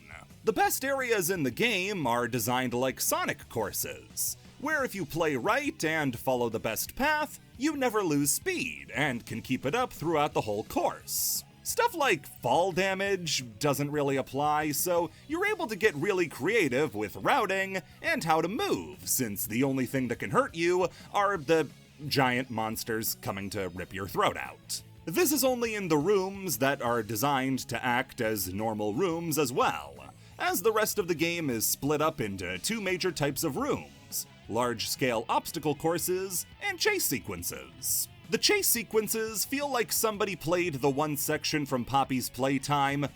The best areas in the game are designed like Sonic courses, where if you play right and follow the best path, you never lose speed and can keep it up throughout the whole course. Stuff like fall damage doesn't really apply, so you're able to get really creative with routing and how to move, since the only thing that can hurt you are the giant monsters coming to rip your throat out. This is only in the rooms that are designed to act as normal rooms as well, as the rest of the game is split up into 2 major types of rooms: large-scale obstacle courses and chase sequences. The chase sequences feel like somebody played the one section from Poppy's Playtime.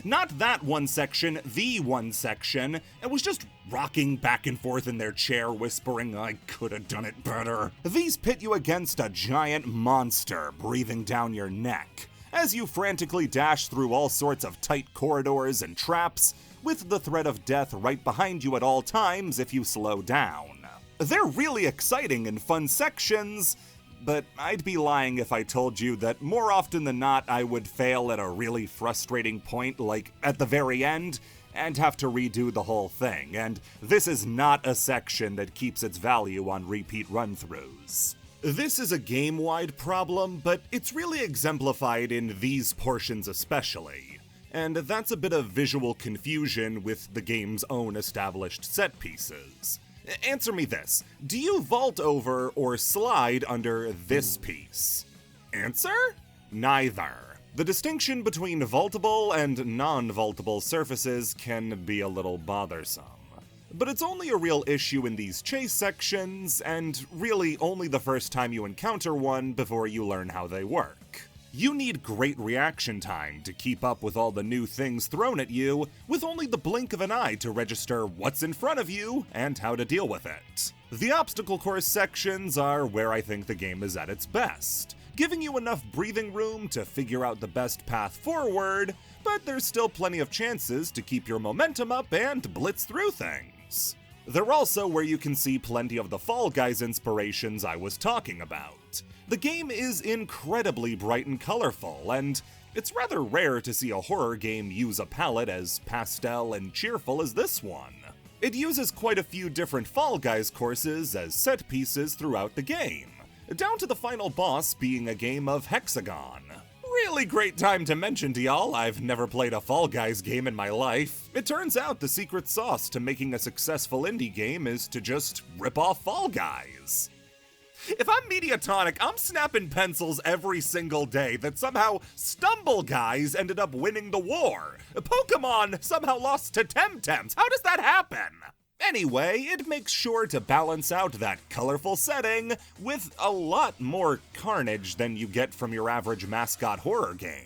Not that one section, the one section, and was just rocking back and forth in their chair whispering, "I could have done it better." These pit you against a giant monster breathing down your neck, as you frantically dash through all sorts of tight corridors and traps, with the threat of death right behind you at all times if you slow down. They're really exciting and fun sections, but I'd be lying if I told you that more often than not I would fail at a really frustrating point, like at the very end, and have to redo the whole thing, and this is not a section that keeps its value on repeat run-throughs. This is a game-wide problem, but it's really exemplified in these portions especially. and that's a bit of visual confusion with the game's own established set pieces. Answer me this: do you vault over or slide under this piece? Answer? Neither. The distinction between vaultable and non-vaultable surfaces can be a little bothersome. But it's only a real issue in these chase sections, and really only the first time you encounter one before you learn how they work. You need great reaction time to keep up with all the new things thrown at you, with only the blink of an eye to register what's in front of you and how to deal with it. The obstacle course sections are where I think the game is at its best, giving you enough breathing room to figure out the best path forward, but there's still plenty of chances to keep your momentum up and blitz through things. They're also where you can see plenty of the Fall Guys inspirations I was talking about. The game is incredibly bright and colorful, and it's rather rare to see a horror game use a palette as pastel and cheerful as this one. It uses quite a few different Fall Guys courses as set pieces throughout the game, down to the final boss being a game of Hexagon. Really great time to mention to y'all, I've never played a Fall Guys game in my life. It turns out the secret sauce to making a successful indie game is to just rip off Fall Guys. If I'm Mediatonic, I'm snapping pencils every single day that somehow Stumble Guys ended up winning the war. Pokemon somehow lost to Temtems. How does that happen? Anyway, it makes sure to balance out that colorful setting with a lot more carnage than you get from your average mascot horror game.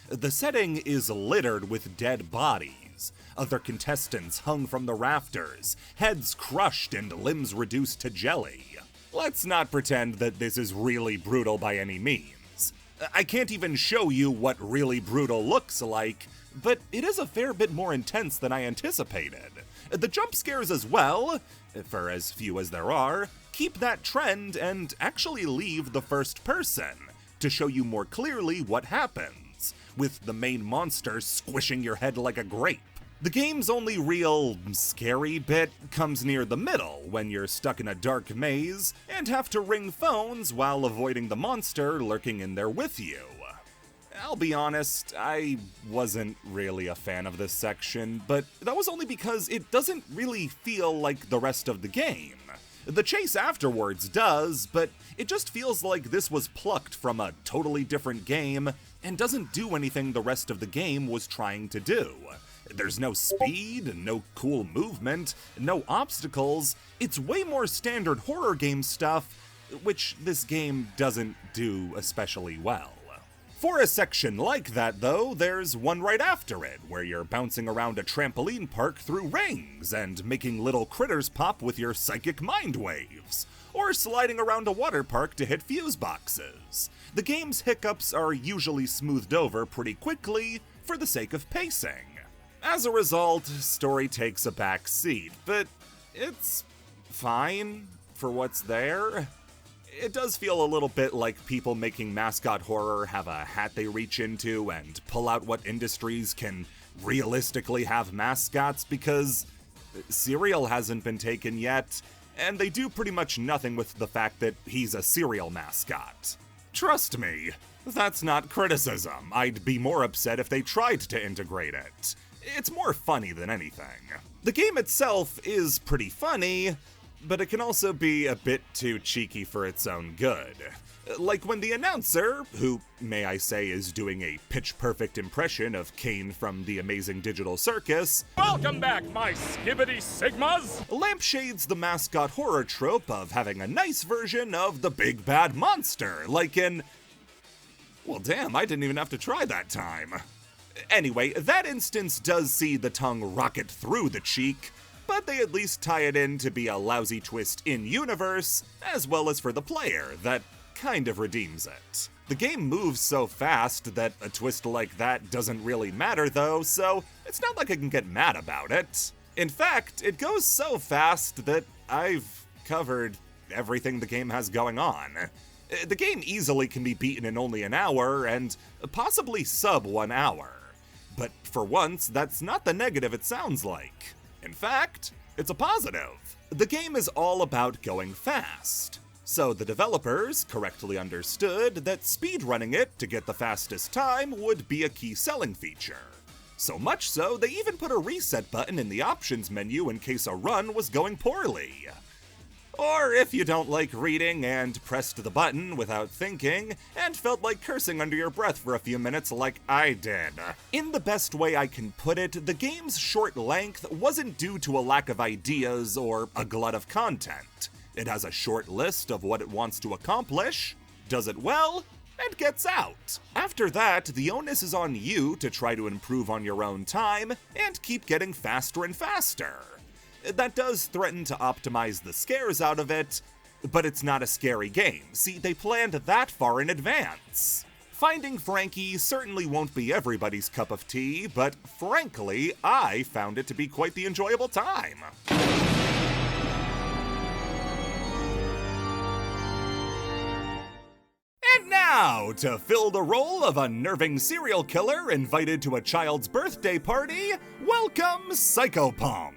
The setting is littered with dead bodies, other contestants hung from the rafters, heads crushed and limbs reduced to jelly. Let's not pretend that this is really brutal by any means. I can't even show you what really brutal looks like, but it is a fair bit more intense than I anticipated. The jump scares as well, for as few as there are, keep that trend and actually leave the first person to show you more clearly what happens, with the main monster squishing your head like a grape. The game's only real scary bit comes near the middle, when you're stuck in a dark maze and have to ring phones while avoiding the monster lurking in there with you. I'll be honest, I wasn't really a fan of this section, but that was only because it doesn't really feel like the rest of the game. The chase afterwards does, but it just feels like this was plucked from a totally different game and doesn't do anything the rest of the game was trying to do. There's no speed, no cool movement, no obstacles. It's way more standard horror game stuff, which this game doesn't do especially well. For a section like that, though, there's one right after it, where you're bouncing around a trampoline park through rings and making little critters pop with your psychic mind waves, or sliding around a water park to hit fuse boxes. The game's hiccups are usually smoothed over pretty quickly for the sake of pacing. As a result, story takes a back seat, but it's fine for what's there. It does feel a little bit like people making mascot horror have a hat they reach into and pull out what industries can realistically have mascots, because cereal hasn't been taken yet, and they do pretty much nothing with the fact that he's a cereal mascot. Trust me, that's not criticism. I'd be more upset if they tried to integrate it. It's more funny than anything. The game itself is pretty funny, but it can also be a bit too cheeky for its own good. Like when the announcer, who, may I say, is doing a pitch-perfect impression of Kane from The Amazing Digital Circus, "Welcome back, my skibbity sigmas!" lampshades the mascot horror trope of having a nice version of the big bad monster, like in... well, damn, I didn't even have to try that time. Anyway, that instance does see the tongue rocket through the cheek, but they at least tie it in to be a lousy twist in-universe, as well as for the player, that kind of redeems it. The game moves so fast that a twist like that doesn't really matter though, so it's not like I can get mad about it. In fact, it goes so fast that I've covered everything the game has going on. The game easily can be beaten in only an hour, and possibly sub 1 hour. But for once, that's not the negative it sounds like. In fact, it's a positive. The game is all about going fast. So the developers correctly understood that speedrunning it to get the fastest time would be a key selling feature. So much so, they even put a reset button in the options menu in case a run was going poorly. Or if you don't like reading and pressed the button without thinking and felt like cursing under your breath for a few minutes like I did. In the best way I can put it, the game's short length wasn't due to a lack of ideas or a glut of content. It has a short list of what it wants to accomplish, does it well, and gets out. After that, the onus is on you to try to improve on your own time and keep getting faster and faster. That does threaten to optimize the scares out of it, but it's not a scary game. See, they planned that far in advance. Finding Frankie certainly won't be everybody's cup of tea, but frankly, I found it to be quite the enjoyable time. And now, to fill the role of a unnerving serial killer invited to a child's birthday party, welcome Psychopomp.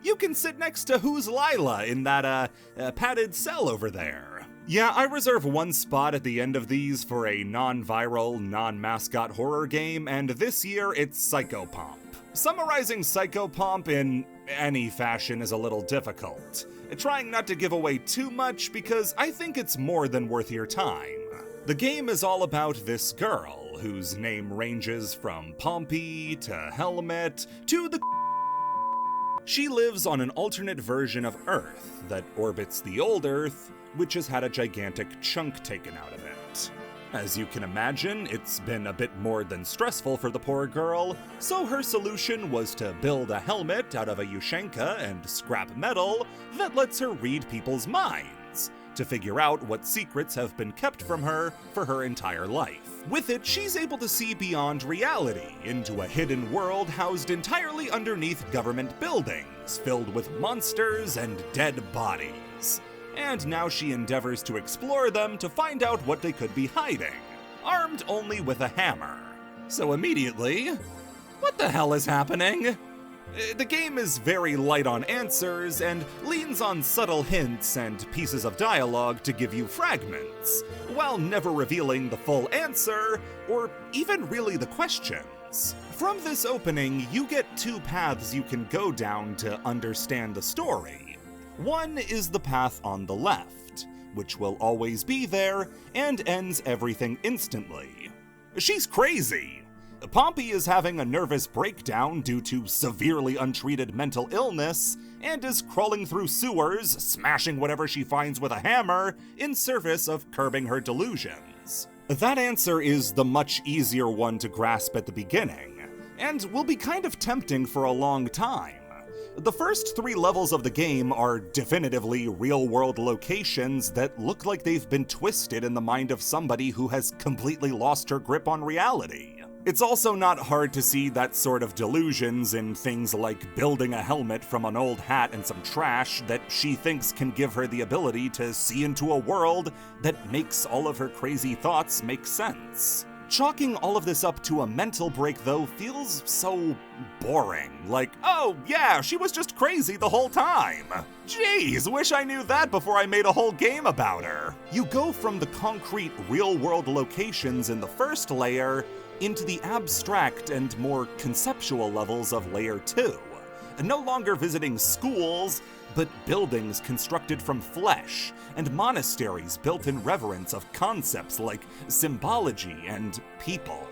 You can sit next to Who's Lila in that, padded cell over there. Yeah, I reserve one spot at the end of these for a non-viral, non-mascot horror game, and this year it's Psychopomp. Summarizing Psychopomp in any fashion is a little difficult. Trying not to give away too much because I think it's more than worth your time. The game is all about this girl, whose name ranges from Pompey to Helmet to the She lives on an alternate version of Earth that orbits the old Earth, which has had a gigantic chunk taken out of it. As you can imagine, it's been a bit more than stressful for the poor girl, so her solution was to build a helmet out of a Yushenka and scrap metal that lets her read people's minds, to figure out what secrets have been kept from her for her entire life. With it, she's able to see beyond reality into a hidden world housed entirely underneath government buildings, filled with monsters and dead bodies. And now she endeavors to explore them to find out what they could be hiding, armed only with a hammer. So immediately, what the hell is happening? The game is very light on answers and leans on subtle hints and pieces of dialogue to give you fragments, while never revealing the full answer or even really the questions. From this opening, you get two paths you can go down to understand the story. One is the path on the left, which will always be there and ends everything instantly. She's crazy! Pompey is having a nervous breakdown due to severely untreated mental illness and is crawling through sewers, smashing whatever she finds with a hammer in service of curbing her delusions. That answer is the much easier one to grasp at the beginning, and will be kind of tempting for a long time. The first 3 levels of the game are definitively real-world locations that look like they've been twisted in the mind of somebody who has completely lost her grip on reality. It's also not hard to see that sort of delusions in things like building a helmet from an old hat and some trash that she thinks can give her the ability to see into a world that makes all of her crazy thoughts make sense. Chalking all of this up to a mental break, though, feels so boring. Like, oh yeah, she was just crazy the whole time. Jeez, wish I knew that before I made a whole game about her. You go from the concrete real-world locations in the first layer into the abstract and more conceptual levels of Layer 2. No longer visiting schools, but buildings constructed from flesh, and monasteries built in reverence of concepts like symbology and people.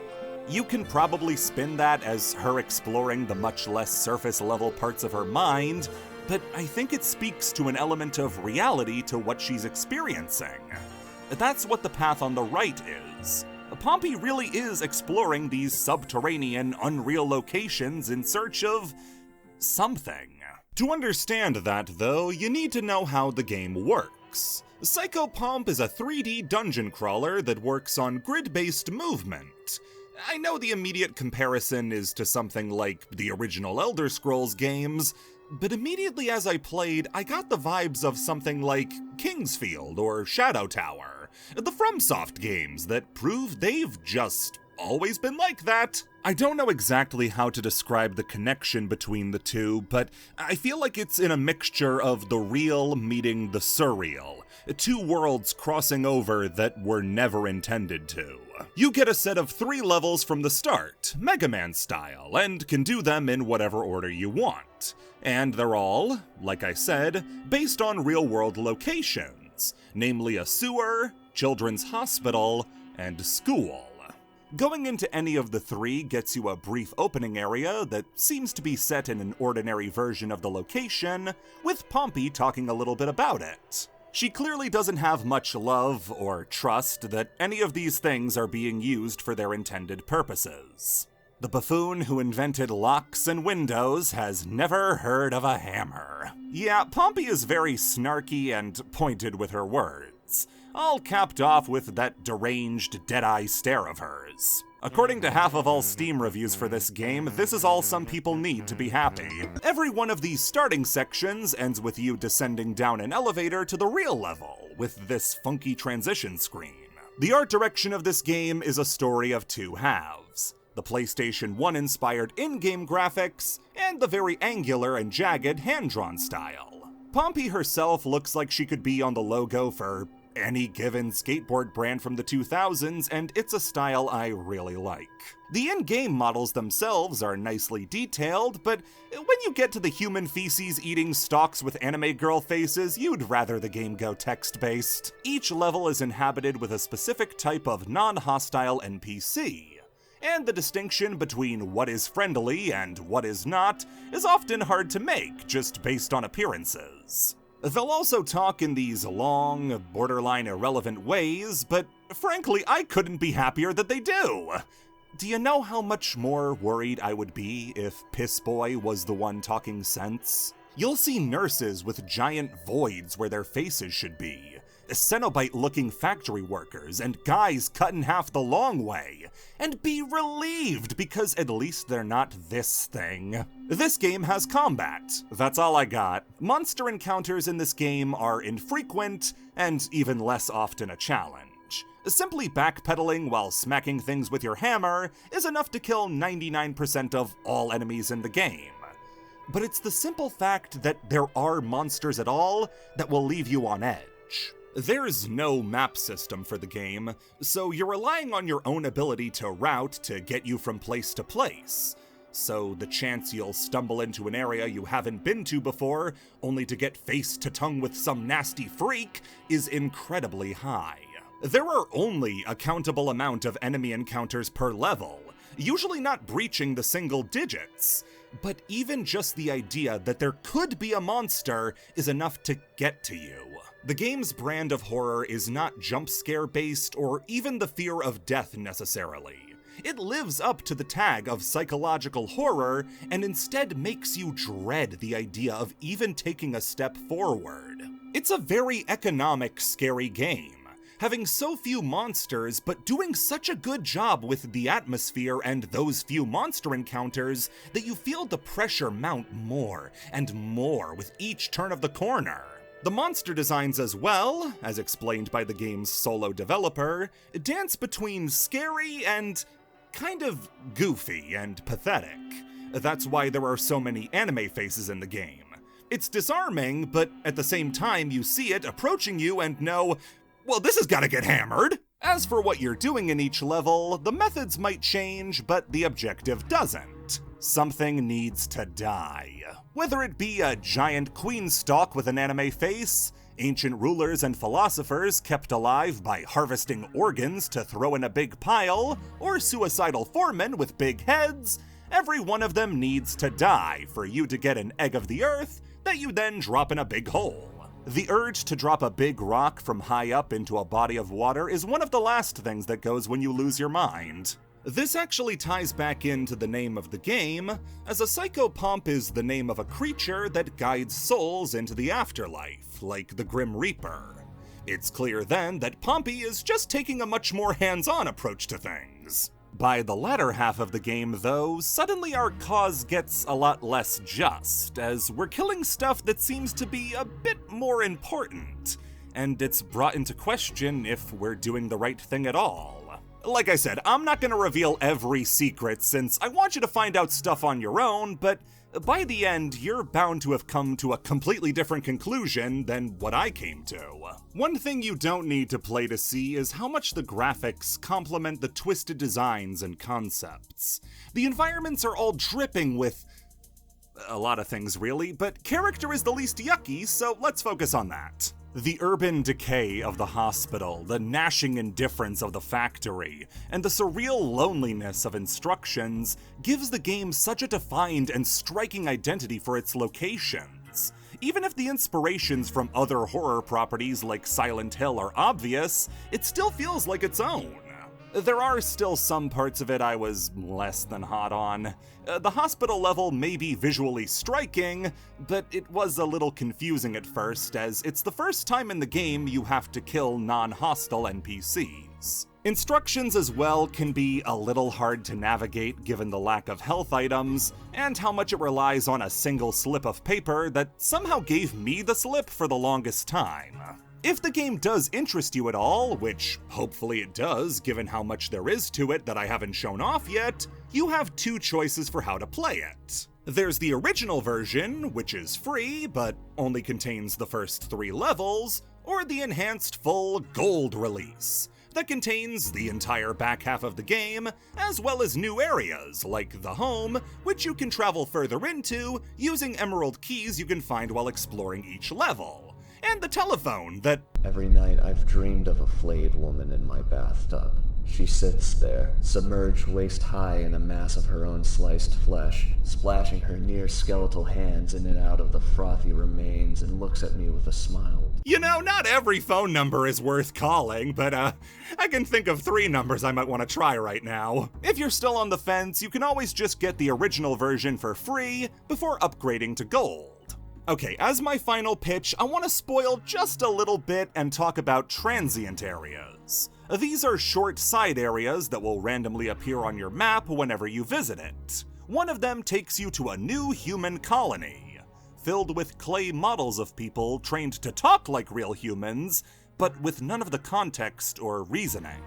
You can probably spin that as her exploring the much less surface-level parts of her mind, but I think it speaks to an element of reality to what she's experiencing. That's what the path on the right is. Pompey really is exploring these subterranean, unreal locations in search of something. To understand that, though, you need to know how the game works. Psychopomp is a 3D dungeon crawler that works on grid-based movement. I know the immediate comparison is to something like the original Elder Scrolls games, but immediately as I played, I got the vibes of something like Kingsfield or Shadow Tower, the FromSoft games that prove they've just always been like that. I don't know exactly how to describe the connection between the two, but I feel like it's in a mixture of the real meeting the surreal, two worlds crossing over that were never intended to. You get a set of 3 levels from the start, Mega Man style, and can do them in whatever order you want. And they're all, like I said, based on real-world locations, namely a sewer, children's hospital, and school. Going into any of the 3 gets you a brief opening area that seems to be set in an ordinary version of the location, with Pompey talking a little bit about it. She clearly doesn't have much love or trust that any of these things are being used for their intended purposes. The buffoon who invented locks and windows has never heard of a hammer. Yeah, Pompey is very snarky and pointed with her words, all capped off with that deranged, dead-eye stare of hers. According to half of all Steam reviews for this game, this is all some people need to be happy. Every one of these starting sections ends with you descending down an elevator to the real level, with this funky transition screen. The art direction of this game is a story of 2 halves. The PlayStation 1-inspired in-game graphics, and the very angular and jagged hand-drawn style. Pompey herself looks like she could be on the logo for any given skateboard brand from the 2000s, and it's a style I really like. The in-game models themselves are nicely detailed, but when you get to the human feces eating stalks with anime girl faces, you'd rather the game go text-based. Each level is inhabited with a specific type of non-hostile NPC, and the distinction between what is friendly and what is not is often hard to make just based on appearances. They'll also talk in these long, borderline irrelevant ways, but frankly, I couldn't be happier that they do. Do you know how much more worried I would be if Piss Boy was the one talking sense? You'll see nurses with giant voids where their faces should be, Cenobite-looking factory workers, and guys cut in half the long way, and be relieved because at least they're not this thing. This game has combat. That's all I got. Monster encounters in this game are infrequent, and even less often a challenge. Simply backpedaling while smacking things with your hammer is enough to kill 99% of all enemies in the game. But it's the simple fact that there are monsters at all that will leave you on edge. There's no map system for the game, so you're relying on your own ability to route to get you from place to place. So the chance you'll stumble into an area you haven't been to before, only to get face to tongue with some nasty freak, is incredibly high. There are only a countable amount of enemy encounters per level, usually not breaching the single digits. But even just the idea that there could be a monster is enough to get to you. The game's brand of horror is not jump scare based or even the fear of death necessarily. It lives up to the tag of psychological horror and instead makes you dread the idea of even taking a step forward. It's a very economic, scary game, having so few monsters but doing such a good job with the atmosphere and those few monster encounters that you feel the pressure mount more and more with each turn of the corner. The monster designs as well, as explained by the game's solo developer, dance between scary and kind of goofy and pathetic. That's why there are so many anime faces in the game. It's disarming, but at the same time you see it approaching you and know, well, this has gotta get hammered! As for what you're doing in each level, the methods might change, but the objective doesn't. Something needs to die. Whether it be a giant queen stalk with an anime face, ancient rulers and philosophers kept alive by harvesting organs to throw in a big pile, or suicidal foremen with big heads, every one of them needs to die for you to get an egg of the earth that you then drop in a big hole. The urge to drop a big rock from high up into a body of water is one of the last things that goes when you lose your mind. This actually ties back into the name of the game, as a psychopomp is the name of a creature that guides souls into the afterlife, like the Grim Reaper. It's clear then that Pompey is just taking a much more hands-on approach to things. By the latter half of the game, though, suddenly our cause gets a lot less just, as we're killing stuff that seems to be a bit more important, and it's brought into question if we're doing the right thing at all. Like I said, I'm not gonna reveal every secret since I want you to find out stuff on your own, but by the end, you're bound to have come to a completely different conclusion than what I came to. One thing you don't need to play to see is how much the graphics complement the twisted designs and concepts. The environments are all dripping with a lot of things really, but character is the least yucky, so let's focus on that. The urban decay of the hospital, the gnashing indifference of the factory, and the surreal loneliness of instructions gives the game such a defined and striking identity for its locations. Even if the inspirations from other horror properties like Silent Hill are obvious, it still feels like its own. There are still some parts of it I was less than hot on. The hospital level may be visually striking, but it was a little confusing at first, as it's the first time in the game you have to kill non-hostile NPCs. Instructions as well can be a little hard to navigate given the lack of health items, and how much it relies on a single slip of paper that somehow gave me the slip for the longest time. If the game does interest you at all, which hopefully it does given how much there is to it that I haven't shown off yet, you have two choices for how to play it. There's the original version, which is free, but only contains the first 3 levels, or the enhanced full gold release, that contains the entire back half of the game, as well as new areas, like the home, which you can travel further into using emerald keys you can find while exploring each level. And the telephone that... Every night I've dreamed of a flayed woman in my bathtub. She sits there, submerged waist high in a mass of her own sliced flesh, splashing her near-skeletal hands in and out of the frothy remains, and looks at me with a smile. You know, not every phone number is worth calling, but I can think of 3 numbers I might want to try right now. If you're still on the fence, you can always just get the original version for free before upgrading to gold. Okay, as my final pitch, I want to spoil just a little bit and talk about transient areas. These are short side areas that will randomly appear on your map whenever you visit it. One of them takes you to a new human colony, filled with clay models of people trained to talk like real humans, but with none of the context or reasoning.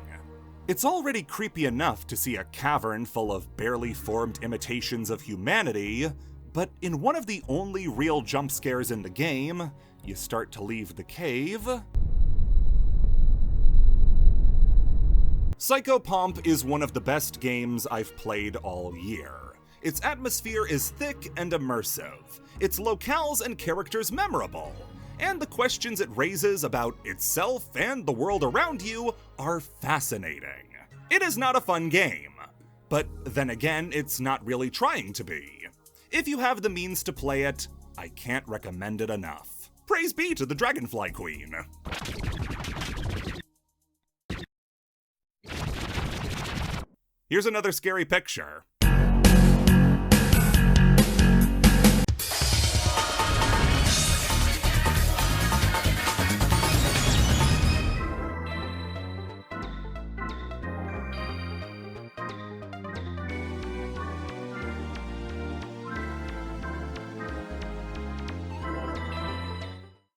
It's already creepy enough to see a cavern full of barely formed imitations of humanity, but in one of the only real jump scares in the game, you start to leave the cave. Psychopomp is one of the best games I've played all year. Its atmosphere is thick and immersive, its locales and characters memorable, and the questions it raises about itself and the world around you are fascinating. It is not a fun game, but then again, it's not really trying to be. If you have the means to play it, I can't recommend it enough. Praise be to the Dragonfly Queen. Here's another scary picture.